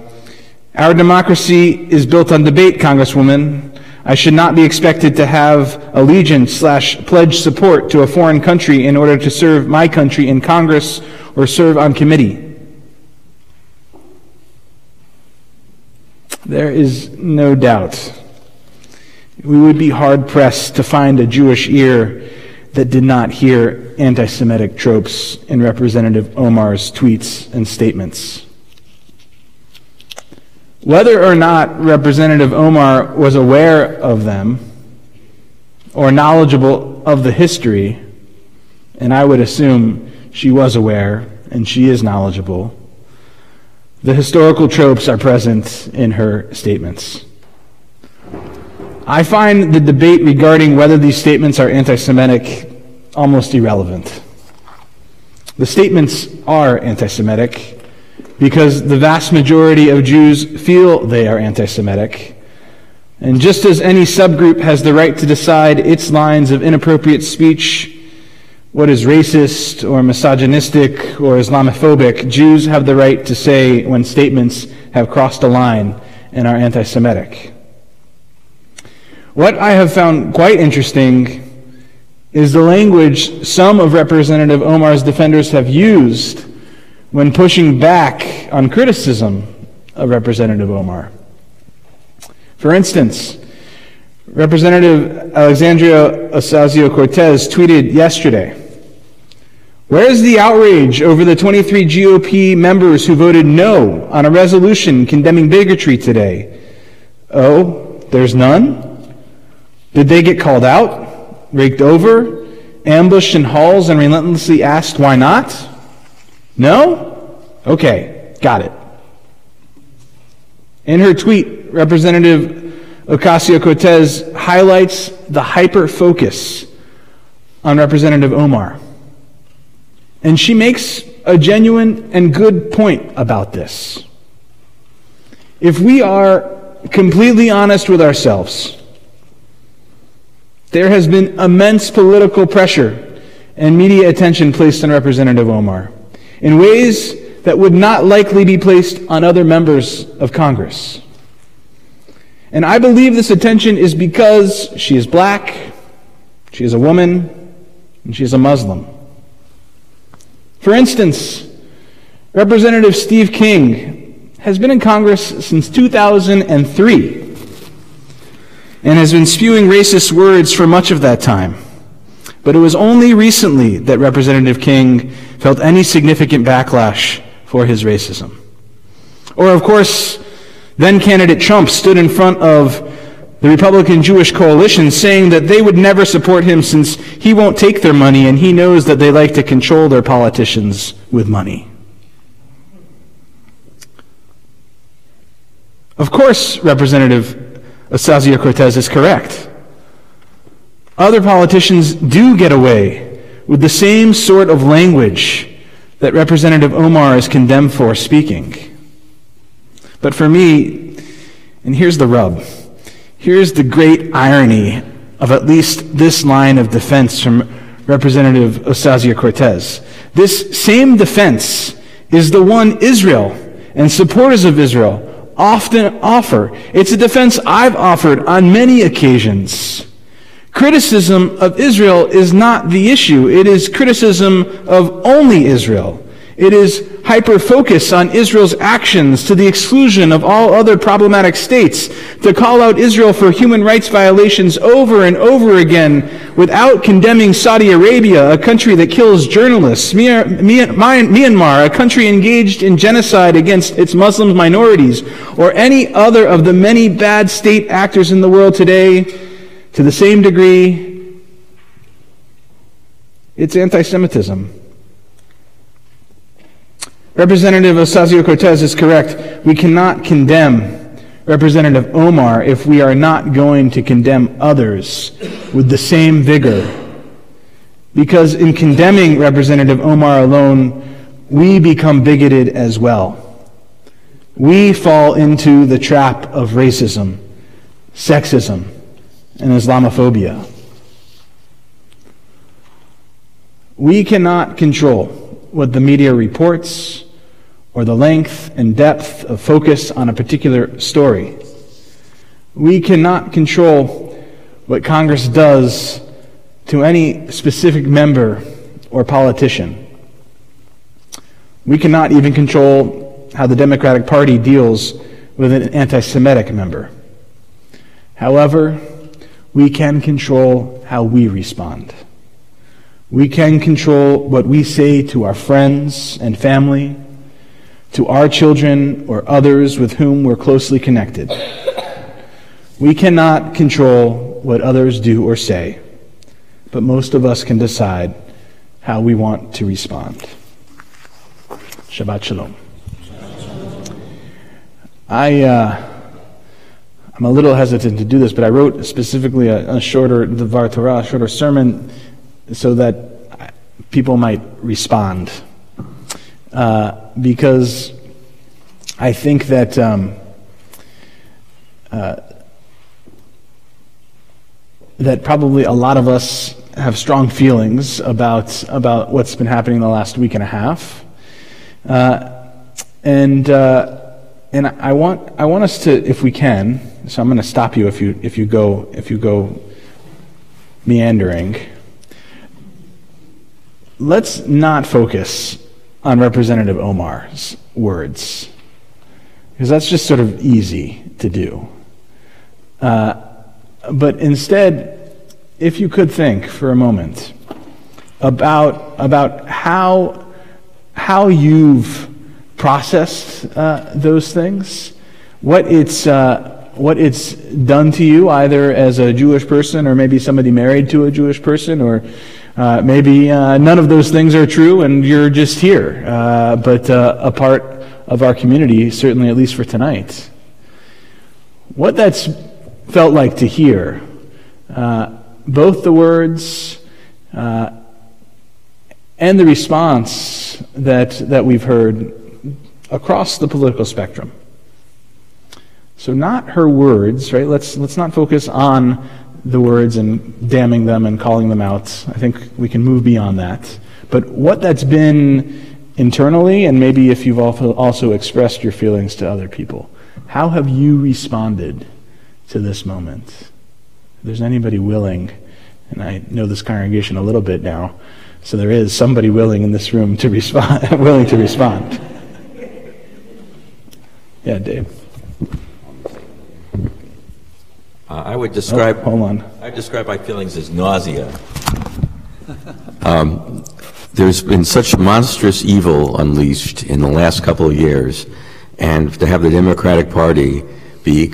"Our democracy is built on debate, Congresswoman. I should not be expected to have allegiance/pledge support to a foreign country in order to serve my country in Congress or serve on committee." There is no doubt we would be hard-pressed to find a Jewish ear that did not hear anti-Semitic tropes in Representative Omar's tweets and statements. Whether or not Representative Omar was aware of them or knowledgeable of the history, and I would assume she was aware and she is knowledgeable, the historical tropes are present in her statements. I find the debate regarding whether these statements are anti-Semitic almost irrelevant. The statements are anti-Semitic because the vast majority of Jews feel they are anti-Semitic. And just as any subgroup has the right to decide its lines of inappropriate speech, what is racist or misogynistic or Islamophobic, Jews have the right to say when statements have crossed a line and are anti-Semitic. What I have found quite interesting is the language some of Representative Omar's defenders have used when pushing back on criticism of Representative Omar. For instance, Representative Alexandria Ocasio-Cortez tweeted yesterday, "Where is the outrage over the 23 GOP members who voted no on a resolution condemning bigotry today? Oh, there's none? Did they get called out, raked over, ambushed in halls, and relentlessly asked why not? No? Okay, got it." In her tweet, Representative Ocasio-Cortez highlights the hyper-focus on Representative Omar. And she makes a genuine and good point about this. If we are completely honest with ourselves, there has been immense political pressure and media attention placed on Representative Omar in ways that would not likely be placed on other members of Congress. And I believe this attention is because she is black, she is a woman, and she is a Muslim. For instance, Representative Steve King has been in Congress since 2003 and has been spewing racist words for much of that time. But it was only recently that Representative King felt any significant backlash for his racism. Or, of course, then-candidate Trump stood in front of the Republican Jewish coalition saying that they would never support him since he won't take their money and he knows that they like to control their politicians with money. Of course, Representative Ocasio-Cortez is correct. Other politicians do get away with the same sort of language that Representative Omar is condemned for speaking. But for me, and here's the rub, here's the great irony of at least this line of defense from Representative Ocasio-Cortez. This same defense is the one Israel and supporters of Israel often offer. It's a defense I've offered on many occasions. Criticism of Israel is not the issue. It is criticism of only Israel. It is hyper-focus on Israel's actions to the exclusion of all other problematic states, to call out Israel for human rights violations over and over again without condemning Saudi Arabia, a country that kills journalists, Myanmar, a country engaged in genocide against its Muslim minorities, or any other of the many bad state actors in the world today. To the same degree, it's anti-Semitism. Representative Ocasio-Cortez is correct. We cannot condemn Representative Omar if we are not going to condemn others with the same vigor. Because in condemning Representative Omar alone, we become bigoted as well. We fall into the trap of racism, sexism, and Islamophobia. We cannot control what the media reports or the length and depth of focus on a particular story. We cannot control what Congress does to any specific member or politician. We cannot even control how the Democratic Party deals with an anti-Semitic member. However, we can control how we respond. We can control what we say to our friends and family, to our children or others with whom we're closely connected. We cannot control what others do or say, but most of us can decide how we want to respond. Shabbat Shalom. I'm a little hesitant to do this, but I wrote specifically a shorter Dvar Torah, a shorter sermon, so that people might respond. Because I think that that probably a lot of us have strong feelings about what's been happening in the last week and a half, and I want us to, if we can. So I'm going to stop you if you go meandering. Let's not focus on Representative Omar's words, because that's just sort of easy to do. But instead, if you could think for a moment about how you've processed those things, what it's done to you, either as a Jewish person or maybe somebody married to a Jewish person, or maybe none of those things are true and you're just here, but a part of our community, certainly at least for tonight. What that's felt like to hear, both the words and the response that we've heard across the political spectrum. So not her words, right? Let's not focus on the words and damning them and calling them out. I think we can move beyond that. But what that's been internally, and maybe if you've also expressed your feelings to other people, how have you responded to this moment? If there's anybody willing, and I know this congregation a little bit now, so there is somebody willing in this room to respond, willing to respond. Yeah, Dave. I would describe. Hold on. I describe my feelings as nausea. There's been such monstrous evil unleashed in the last couple of years, and to have the Democratic Party be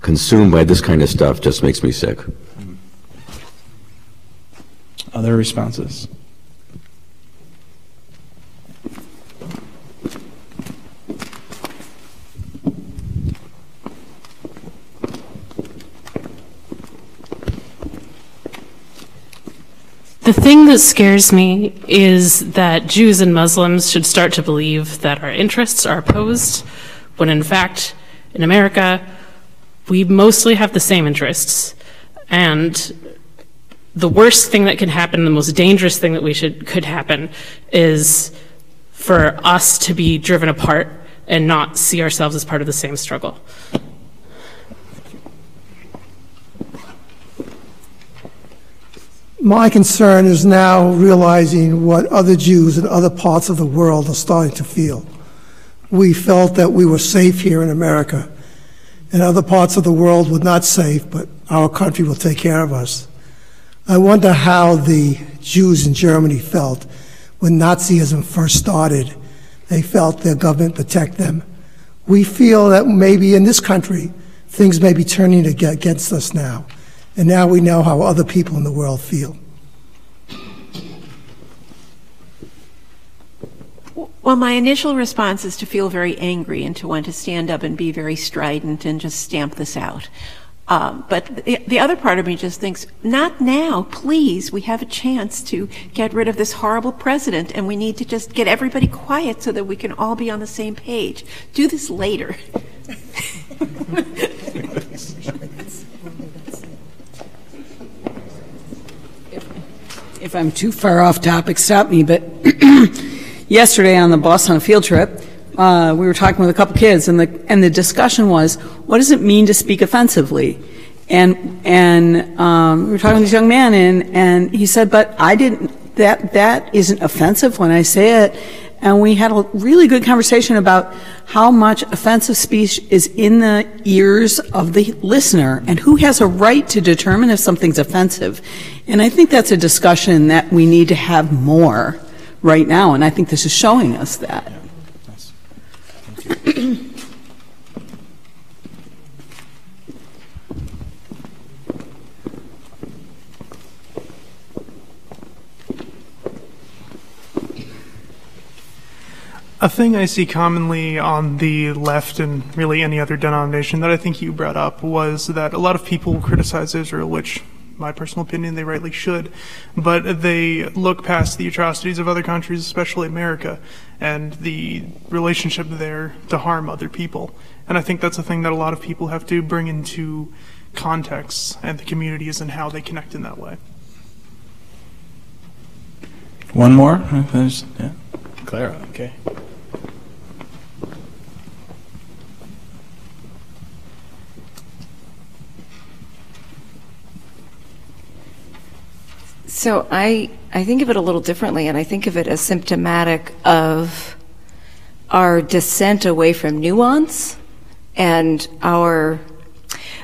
consumed by this kind of stuff just makes me sick. Other responses? The thing that scares me is that Jews and Muslims should start to believe that our interests are opposed, when in fact, in America, we mostly have the same interests. And the worst thing that can happen, the most dangerous thing that could happen, is for us to be driven apart and not see ourselves as part of the same struggle. My concern is now realizing what other Jews in other parts of the world are starting to feel. We felt that we were safe here in America, and other parts of the world were not safe, but our country will take care of us. I wonder how the Jews in Germany felt when Nazism first started. They felt their government protect them. We feel that maybe in this country, things may be turning against us now. And now we know how other people in the world feel. Well, my initial response is to feel very angry and to want to stand up and be very strident and just stamp this out. But the other part of me just thinks, not now, please. We have a chance to get rid of this horrible president, and we need to just get everybody quiet so that we can all be on the same page. Do this later. If I'm too far off topic, stop me, but yesterday on the bus on a field trip, we were talking with a couple kids, and the discussion was, what does it mean to speak offensively? And we were talking to this young man, and he said, but I didn't, that isn't offensive when I say it. And we had a really good conversation about how much offensive speech is in the ears of the listener and who has a right to determine if something's offensive. And I think that's a discussion that we need to have more right now, and I think this is showing us that. Yeah. Nice. Thank you. A thing I see commonly on the left and really any other denomination that I think you brought up was that a lot of people criticize Israel, which, my personal opinion, they rightly should, but they look past the atrocities of other countries, especially America, and the relationship there to harm other people. And I think that's a thing that a lot of people have to bring into context and the communities and how they connect in that way. One more? Yeah. Clara, okay. So I think of it a little differently, and I think of it as symptomatic of our descent away from nuance, and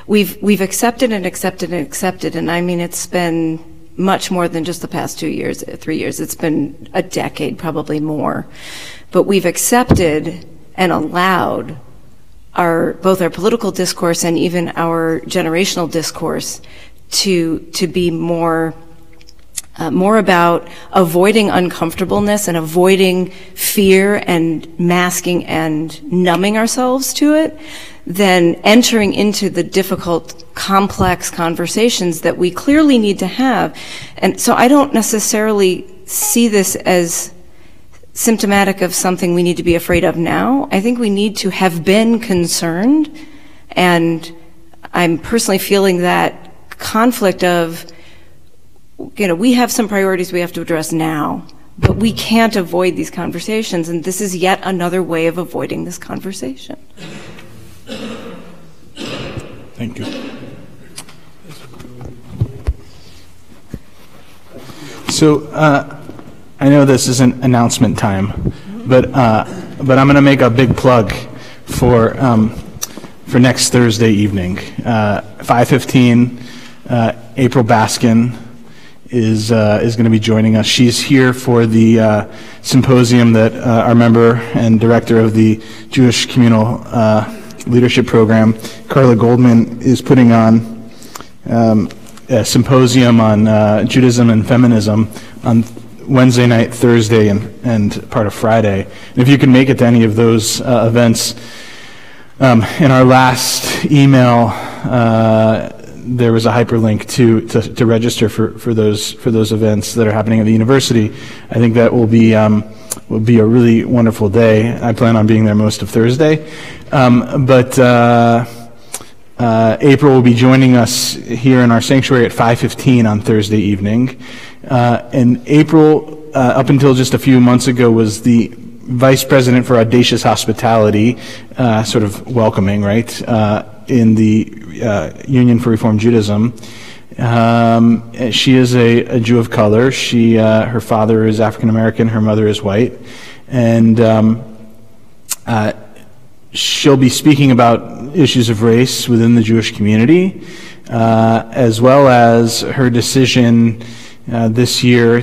we've accepted and accepted and accepted, and I mean it's been much more than just the past 2 years, 3 years. It's been a decade, probably more. But we've accepted and allowed both our political discourse and even our generational discourse to be more about avoiding uncomfortableness and avoiding fear and masking and numbing ourselves to it than entering into the difficult, complex conversations that we clearly need to have. And so I don't necessarily see this as symptomatic of something we need to be afraid of now. I think we need to have been concerned, and I'm personally feeling that conflict of, we have some priorities we have to address now, but we can't avoid these conversations, and this is yet another way of avoiding this conversation. Thank you. So I know this isn't announcement time, but I'm going to make a big plug for next Thursday evening, 5:15. April Baskin is going to be joining us. She's here for the symposium that our member and director of the Jewish Communal Leadership Program, Carla Goldman, is putting on a symposium on Judaism and feminism on Wednesday night, Thursday, and part of Friday. And if you can make it to any of those events, in our last email, there was a hyperlink to register for those events that are happening at the university. I think that will be a really wonderful day. I plan on being there most of Thursday, but April will be joining us here in our sanctuary at 5:15 on Thursday evening. And April, up until just a few months ago, was the vice president for Audacious Hospitality, sort of welcoming, right, in the Union for Reform Judaism. She is a Jew of color. Her father is African American, her mother is white, and she'll be speaking about issues of race within the Jewish community, as well as her decision this year,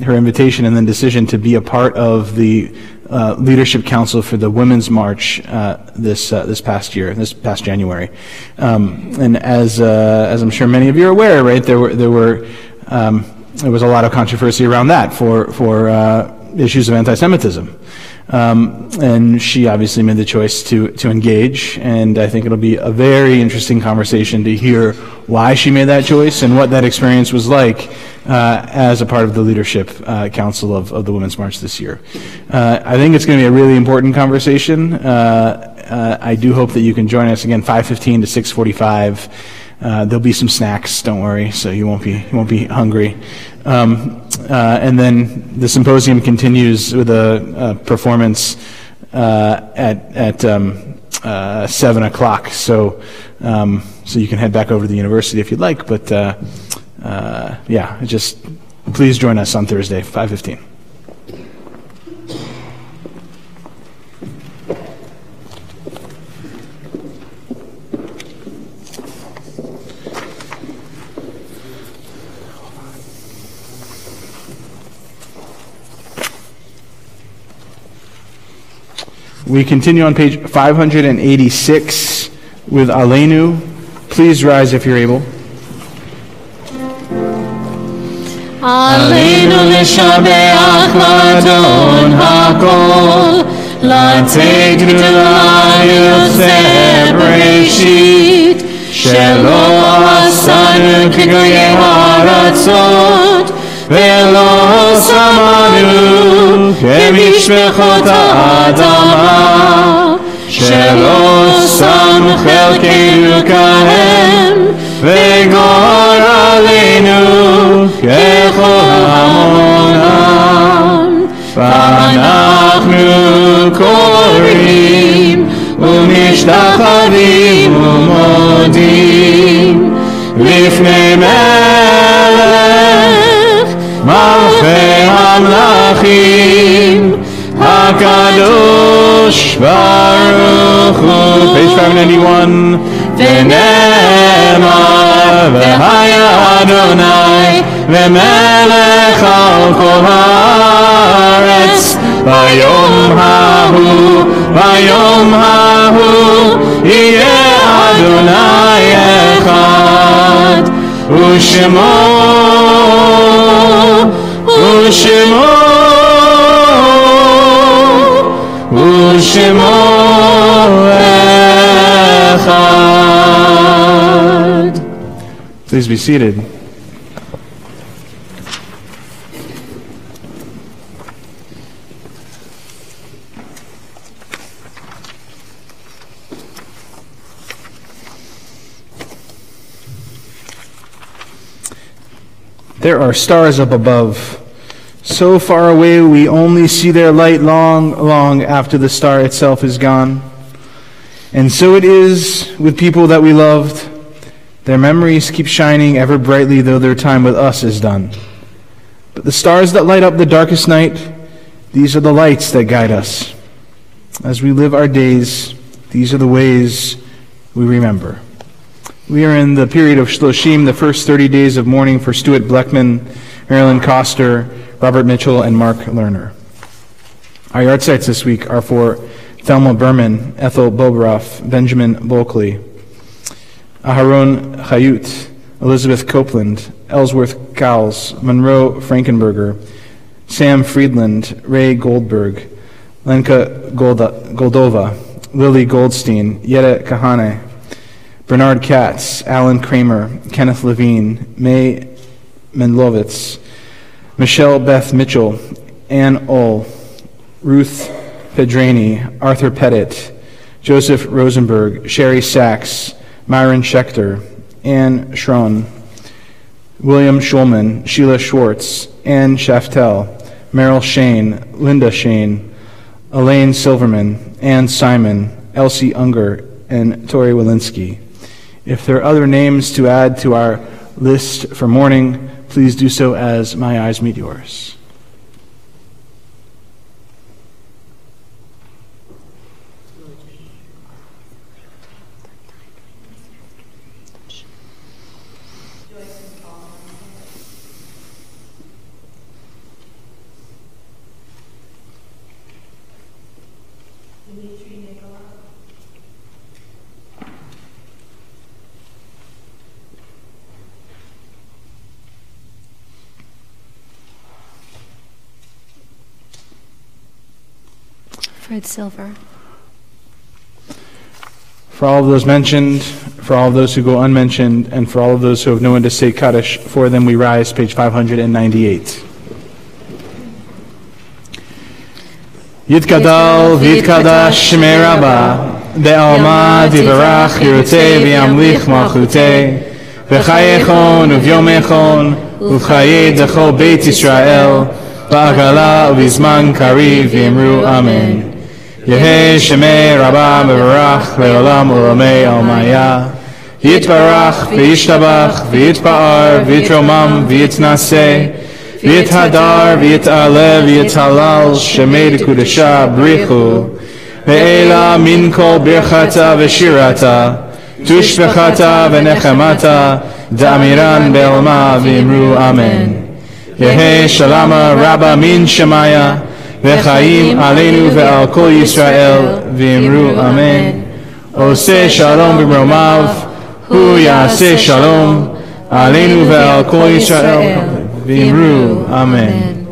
her invitation and then decision to be a part of the Leadership Council for the Women's March this past January. And as I'm sure many of you are aware, right, there was a lot of controversy around that for issues of anti-Semitism. And she obviously made the choice to engage, and I think it'll be a very interesting conversation to hear why she made that choice and what that experience was like as a part of the Leadership Council of the Women's March this year. I think it's going to be a really important conversation. I do hope that you can join us again, 5:15 to 6:45. There'll be some snacks, don't worry, so you won't be hungry. And then the symposium continues with a performance at 7 o'clock. So you can head back over to the university if you'd like. But just please join us on Thursday, 5:15. We continue on page 586 with Aleinu. Please rise if you're able. Aleinu l'shabeach l'adon hakol, l'ateg gdula yosef bereshit, shelo asanu k'goyei haratzot, velo samanu כמשפחות האדמה, שלא שמו חלקנו כהם, וגורלנו ככל המונם. ואנחנו קוראים ומשתחווים ומודים לפני מלך מלכי המלכים, HaKadosh Baruch Hu. Page 591. V'ne'emar v'haya Adonai v'melech al kol haaretz v'yom hahu yeh Adonai echad u'shemo ושמו אחד. Please be seated. There are stars up above. So far away we only see their light long, long after the star itself is gone. And so it is with people that we loved. Their memories keep shining ever brightly though their time with us is done. But the stars that light up the darkest night, these are the lights that guide us. As we live our days, these are the ways we remember. We are in the period of Shloshim, the first 30 days of mourning for Stuart Bleckman, Marilyn Coster, Robert Mitchell, and Mark Lerner. Our yard sites this week are for Thelma Berman, Ethel Bobroff, Benjamin Bulkley, Aharon Chayut, Elizabeth Copeland, Ellsworth Cowles, Monroe Frankenberger, Sam Friedland, Ray Goldberg, Lenka Goldova, Lily Goldstein, Yetta Kahane, Bernard Katz, Alan Kramer, Kenneth Levine, May Mendlovitz, Michelle Beth Mitchell, Ann Ull, Ruth Pedrani, Arthur Pettit, Joseph Rosenberg, Sherry Sachs, Myron Schechter, Ann Schron, William Schulman, Sheila Schwartz, Ann Shaftel, Merrill Shane, Linda Shane, Elaine Silverman, Ann Simon, Elsie Unger, and Tori Walensky. If there are other names to add to our list for mourning, please do so as my eyes meet yours. Fred Silver. For all of those mentioned, for all of those who go unmentioned, and for all of those who have no one to say Kaddish, for them we rise, page 598. Yitkadal v'yitkadash shmei Rabbah, de'alma divarach yirutei v'yamlich malchutei, v'chayechon uvyomechon, uv'chayei dechol Beit Yisrael, ba'agala uv'izman kariv v'yemru amen. Yehi Shemei Rabba Mevarach Leolam Ulamei Almaya. Yitbarach v'yishtabach v'yitba'ar v'yitromam v'yitnaseh v'yithadar v'yit'aleh v'yithalal Shemei Kudesha Brichu ve'ela min kol birchata v'shirata tushbechata v'nechemata da'amiran be'elma v'imru amen. Yehi Shalama Rabba min Shemaya v'chaim aleinu ve'al kol Yisrael v'imru amen. Oseh shalom b'mromav Hu Yaseh Shalom Aleinu ve'al Kol Yisrael V'imru Amen.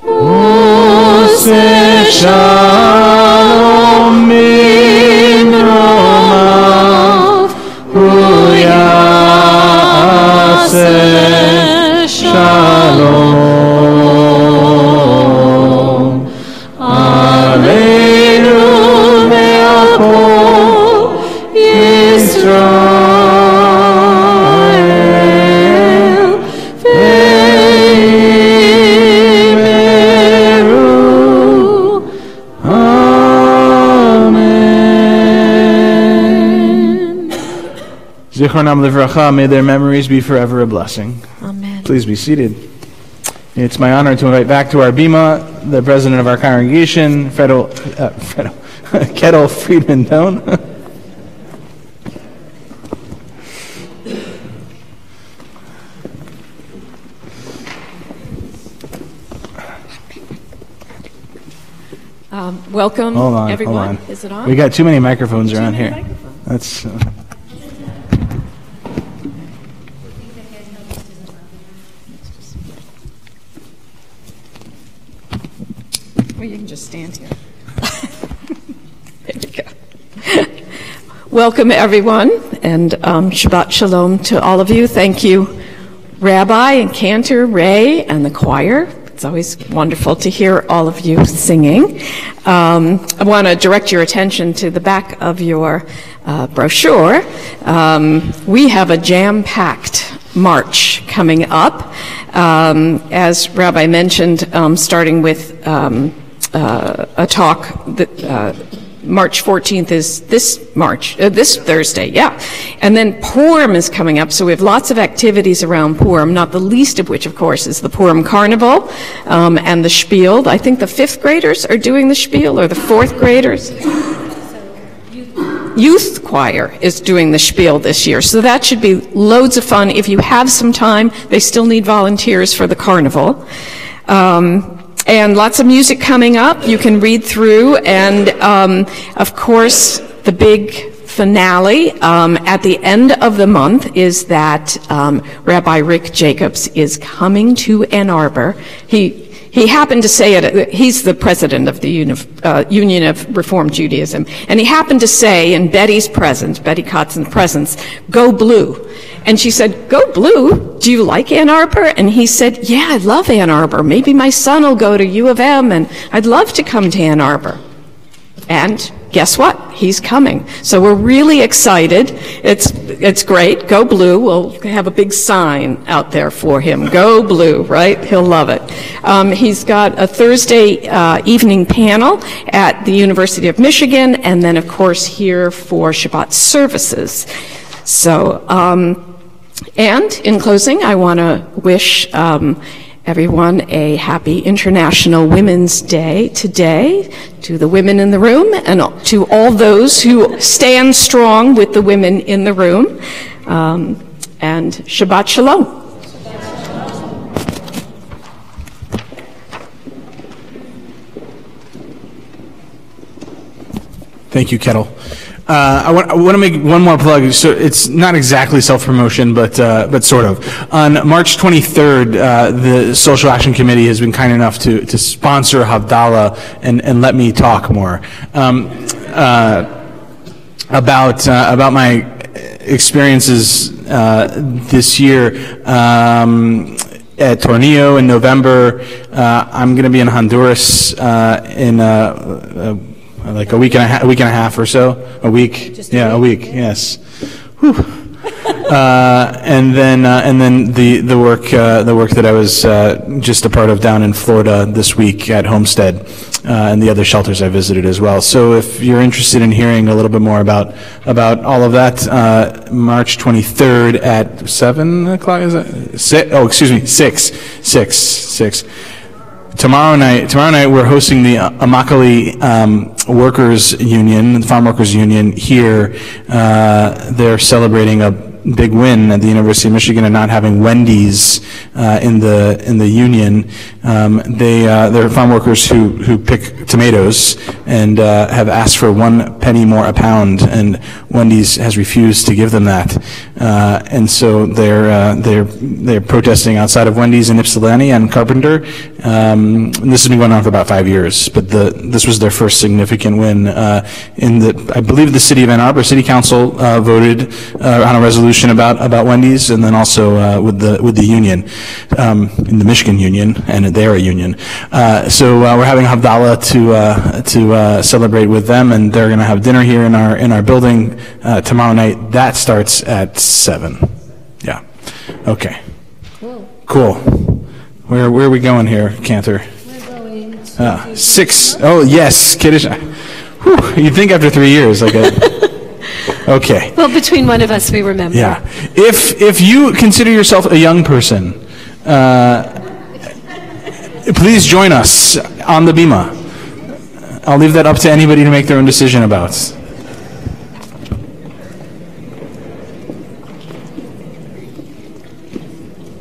Oseh Shalom B'mromav Hu Yaseh Shalom Aleinu ve'al Kol Israel V'yimeru Amen. Zichronam Livracha, may their memories be forever a blessing. Amen. Please be seated. It's my honor to invite back to our bima the president of our congregation, Kettle Friedman Doan. Welcome, Hold everyone. on. Is it on? We got too many microphones around here. That's. Well, you can just stand here. There you go. Welcome, everyone, and Shabbat Shalom to all of you. Thank you, Rabbi and Cantor, Ray, and the choir. It's always wonderful to hear all of you singing. I want to direct your attention to the back of your brochure. We have a jam-packed march coming up. As Rabbi mentioned, starting with a talk that March 14th is this Thursday, yeah. And then Purim is coming up, so we have lots of activities around Purim, not the least of which, of course, is the Purim Carnival and the Spiel. I think the 5th graders are doing the Spiel, or the 4th graders. Youth choir is doing the Spiel this year, so that should be loads of fun. If you have some time, they still need volunteers for the carnival. And lots of music coming up. You can read through, and of course, the big finale at the end of the month is that Rabbi Rick Jacobs is coming to Ann Arbor. He happened to say it, he's the president of the Union of Reformed Judaism, and he happened to say in Betty Kotzen's presence, "Go blue." And she said, "Go blue? Do you like Ann Arbor?" And he said, "Yeah, I love Ann Arbor. Maybe my son will go to U of M, and I'd love to come to Ann Arbor." And guess what? He's coming. So we're really excited. It's great. Go blue. We'll have a big sign out there for him. Go blue, right? He'll love it. He's got a Thursday evening panel at the University of Michigan, and then, of course, here for Shabbat services. So, and in closing, I want to wish everyone a happy International Women's Day today, to the women in the room and to all those who stand strong with the women in the room. And Shabbat Shalom. Thank you, Kettle. I want to make one more plug. So it's not exactly self-promotion, but sort of. On March 23rd, the Social Action Committee has been kind enough to sponsor Havdalah and let me talk more about my experiences this year at Tornillo in November. I'm going to be in Honduras in like a week and a half or so. A week. A week, yes. Whew. And then the work that I was just a part of down in Florida this week at Homestead, and the other shelters I visited as well. So if you're interested in hearing a little bit more about all of that, March 23rd at 7 o'clock, is that? 6. Tomorrow night we're hosting the Immokalee Workers Union, the Farm Workers Union here. They're celebrating a big win at the University of Michigan and not having Wendy's in the union. They're farm workers who pick tomatoes and have asked for 1 penny more a pound, and Wendy's has refused to give them that. And so they're protesting outside of Wendy's in Ypsilanti and Carpenter. And this has been going on for about 5 years, but this was their first significant win. I believe the city of Ann Arbor City Council voted on a resolution about Wendy's, and then also with the union, in the Michigan Union, and they're a union. So we're having Havdalah to celebrate with them, and they're going to have dinner here in our building tomorrow night. That starts at 7. Yeah. Okay. Cool. Where are we going here, Cantor? We're going to 6. Oh yes, Kiddush. Whew, you'd think after 3 years, like okay. Well, between one of us, we remember. Yeah. If you consider yourself a young person, please join us on the Bima. I'll leave that up to anybody to make their own decision about.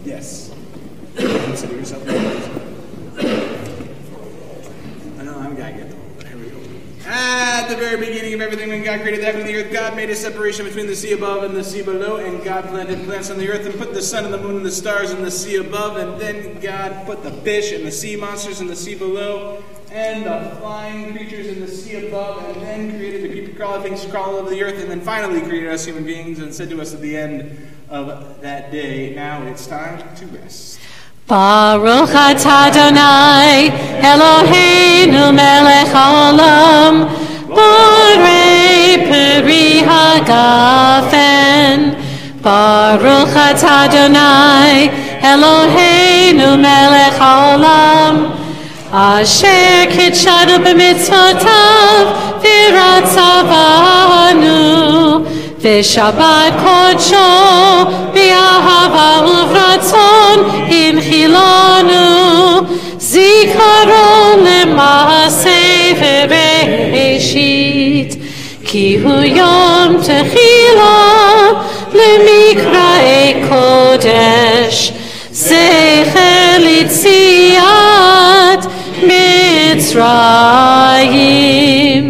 Yes. Consider yourself a young person. I know I'm gagging. Here we go. At the very beginning of everything, when God created the heaven and the earth, God made a separation between the sea above and the sea below, and God planted plants on the earth and put the sun and the moon and the stars in the sea above, and then God put the fish and the sea monsters in the sea below, and the flying creatures in the sea above, and then created the creepy crawly things to crawl over the earth, and then finally created us human beings and said to us at the end of that day, now it's time to rest. Baruch atah Adonai Eloheinu melech haolam borei peri hagafen. Baruch atah Adonai Eloheinu melech haolam asher kitshanu b'mitzvotav v'ratzavanu v'shabbat kodsho b'ahava uvratzon inchilanu zikaron le'maaseh v'bereshit ki hu yom techila le'mikra'ei kodesh zecher litziat Mitzrayim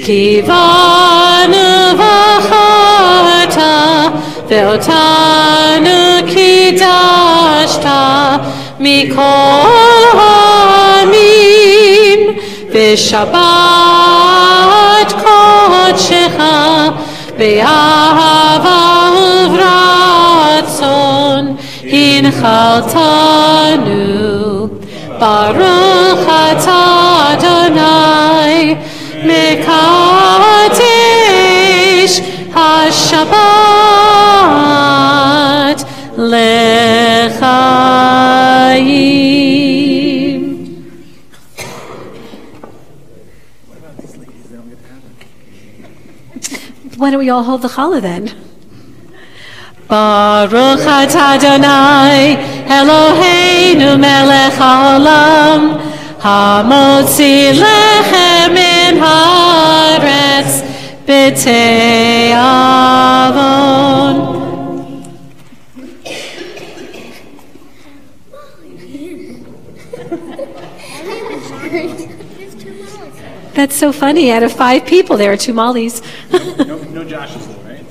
kivanu v'acharta ve'otanu kidashta mikol ha'amim v'shabbat kodshecha be'ahava uvratzon inchaltanu. Baruch atah Adonai mekadesh hashabbat lechaim. Why don't we all hold the challah then? Baruch atah Adonai Eloheinu melech haolam hamotzi lechem min haaretz b'tei avon. That's so funny. Out of 5 people, there are 2 mollies. No Joshes though, right?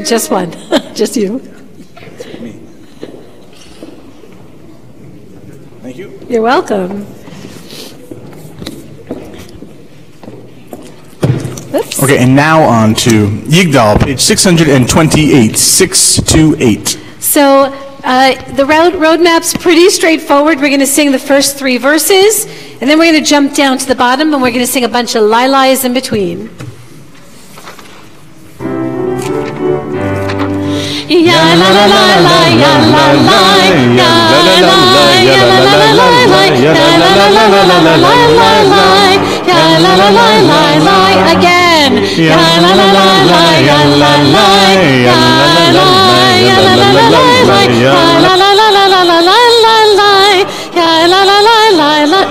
Just one. Just you. Me. Thank you. You're welcome. Oops. Okay, and now on to Yigdal, page 628, 628. So the roadmap's pretty straightforward. We're going to sing the first 3 verses, and then we're going to jump down to the bottom, and we're going to sing a bunch of lilais in between. ya la la la la, ya la la, ya la la, ya la la la la, ya la la la la la la la la, ya la la la la la, again, ya la la la la, ya la la, ya la, ya la la la la, ya la la la la la la la la, ya la la la la la.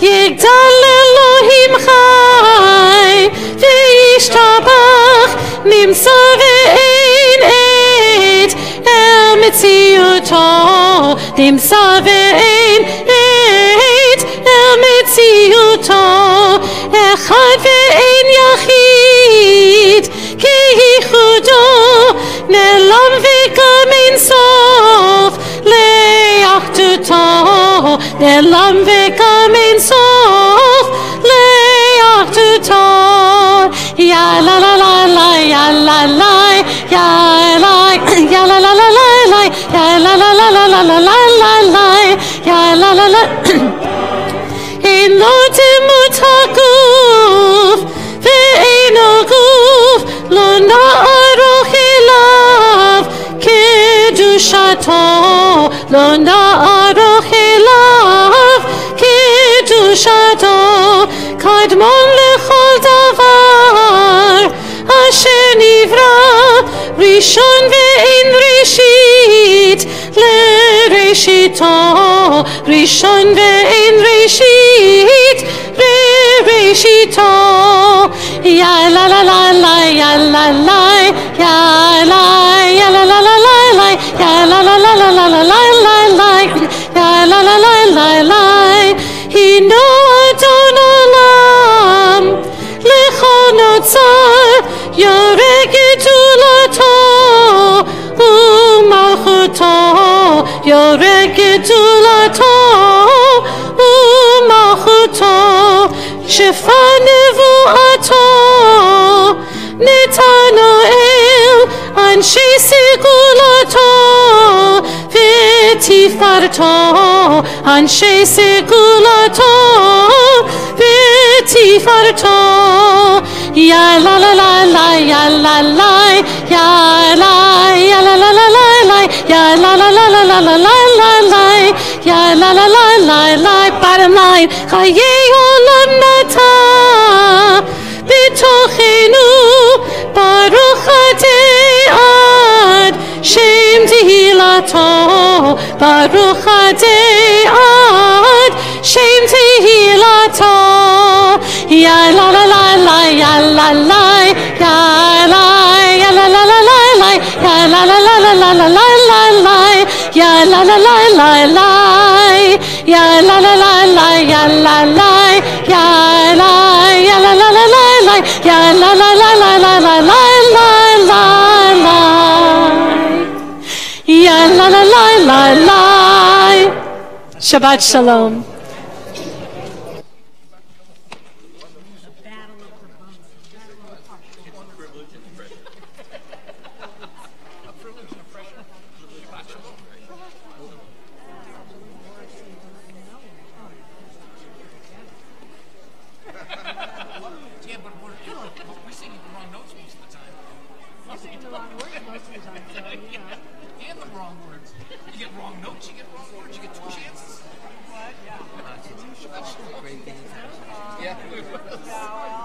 יגדל אלוהים חי וישתבח נמצא ואין עת אל מציאותו נמצא ואין עת אל מציאותו אחד ואין יחיד כי ייחודו נעלם וגם אין סוף לאחדותו נעלם וגם אין סוף לאחדותו יא לה לה לה לה יא לה לה יא לה יא לה לה לה לה יא לה לה לה לה לה לה לה יא לה לה לה אין לו דמות הגוף ואינו גוף לא נערוך אליו קדושתו לא נערוך אליו קדושתו קדמון לכל דבר אשר נברא ראשון ואין ראשית לראשיתו ראשון ואין ראשית לראשיתו יא לה לה לה לה יא לה לה יא לה יא לה לה לה לה יא לה לה לה לה לה לה לה יא לה לה לה לה לה הינו אדון עולם לכל נוצר ירא גדולתו ומלכותו ירא גדולתו ומלכותו שפע נבואתו נתנו אל אנשי סגולתו ותפארתו אנשי סגולתו ותפארתו יא לה לה לה לה יא לה לה יא לה יא לה לה לה לה יא לה לה לה לה לה לה לה יא לה לה לה לה לה bottom line חיי עולם נטע בתוכנו ברוך עדי עד שם תהילתו ברוך עדי עד שם תהילתו יא לה לה לה לה יא לה לה יא לה יא לה לה לה לה יא לה לה לה לה לה לה יא לה לה לה לה לה יא לה לה לה לה יא לה לה יא לה יא לה לה לה לה יא לה לה לה לה לה לה לה יא לה לה לה לה לה Shabbat Shalom. Yeah.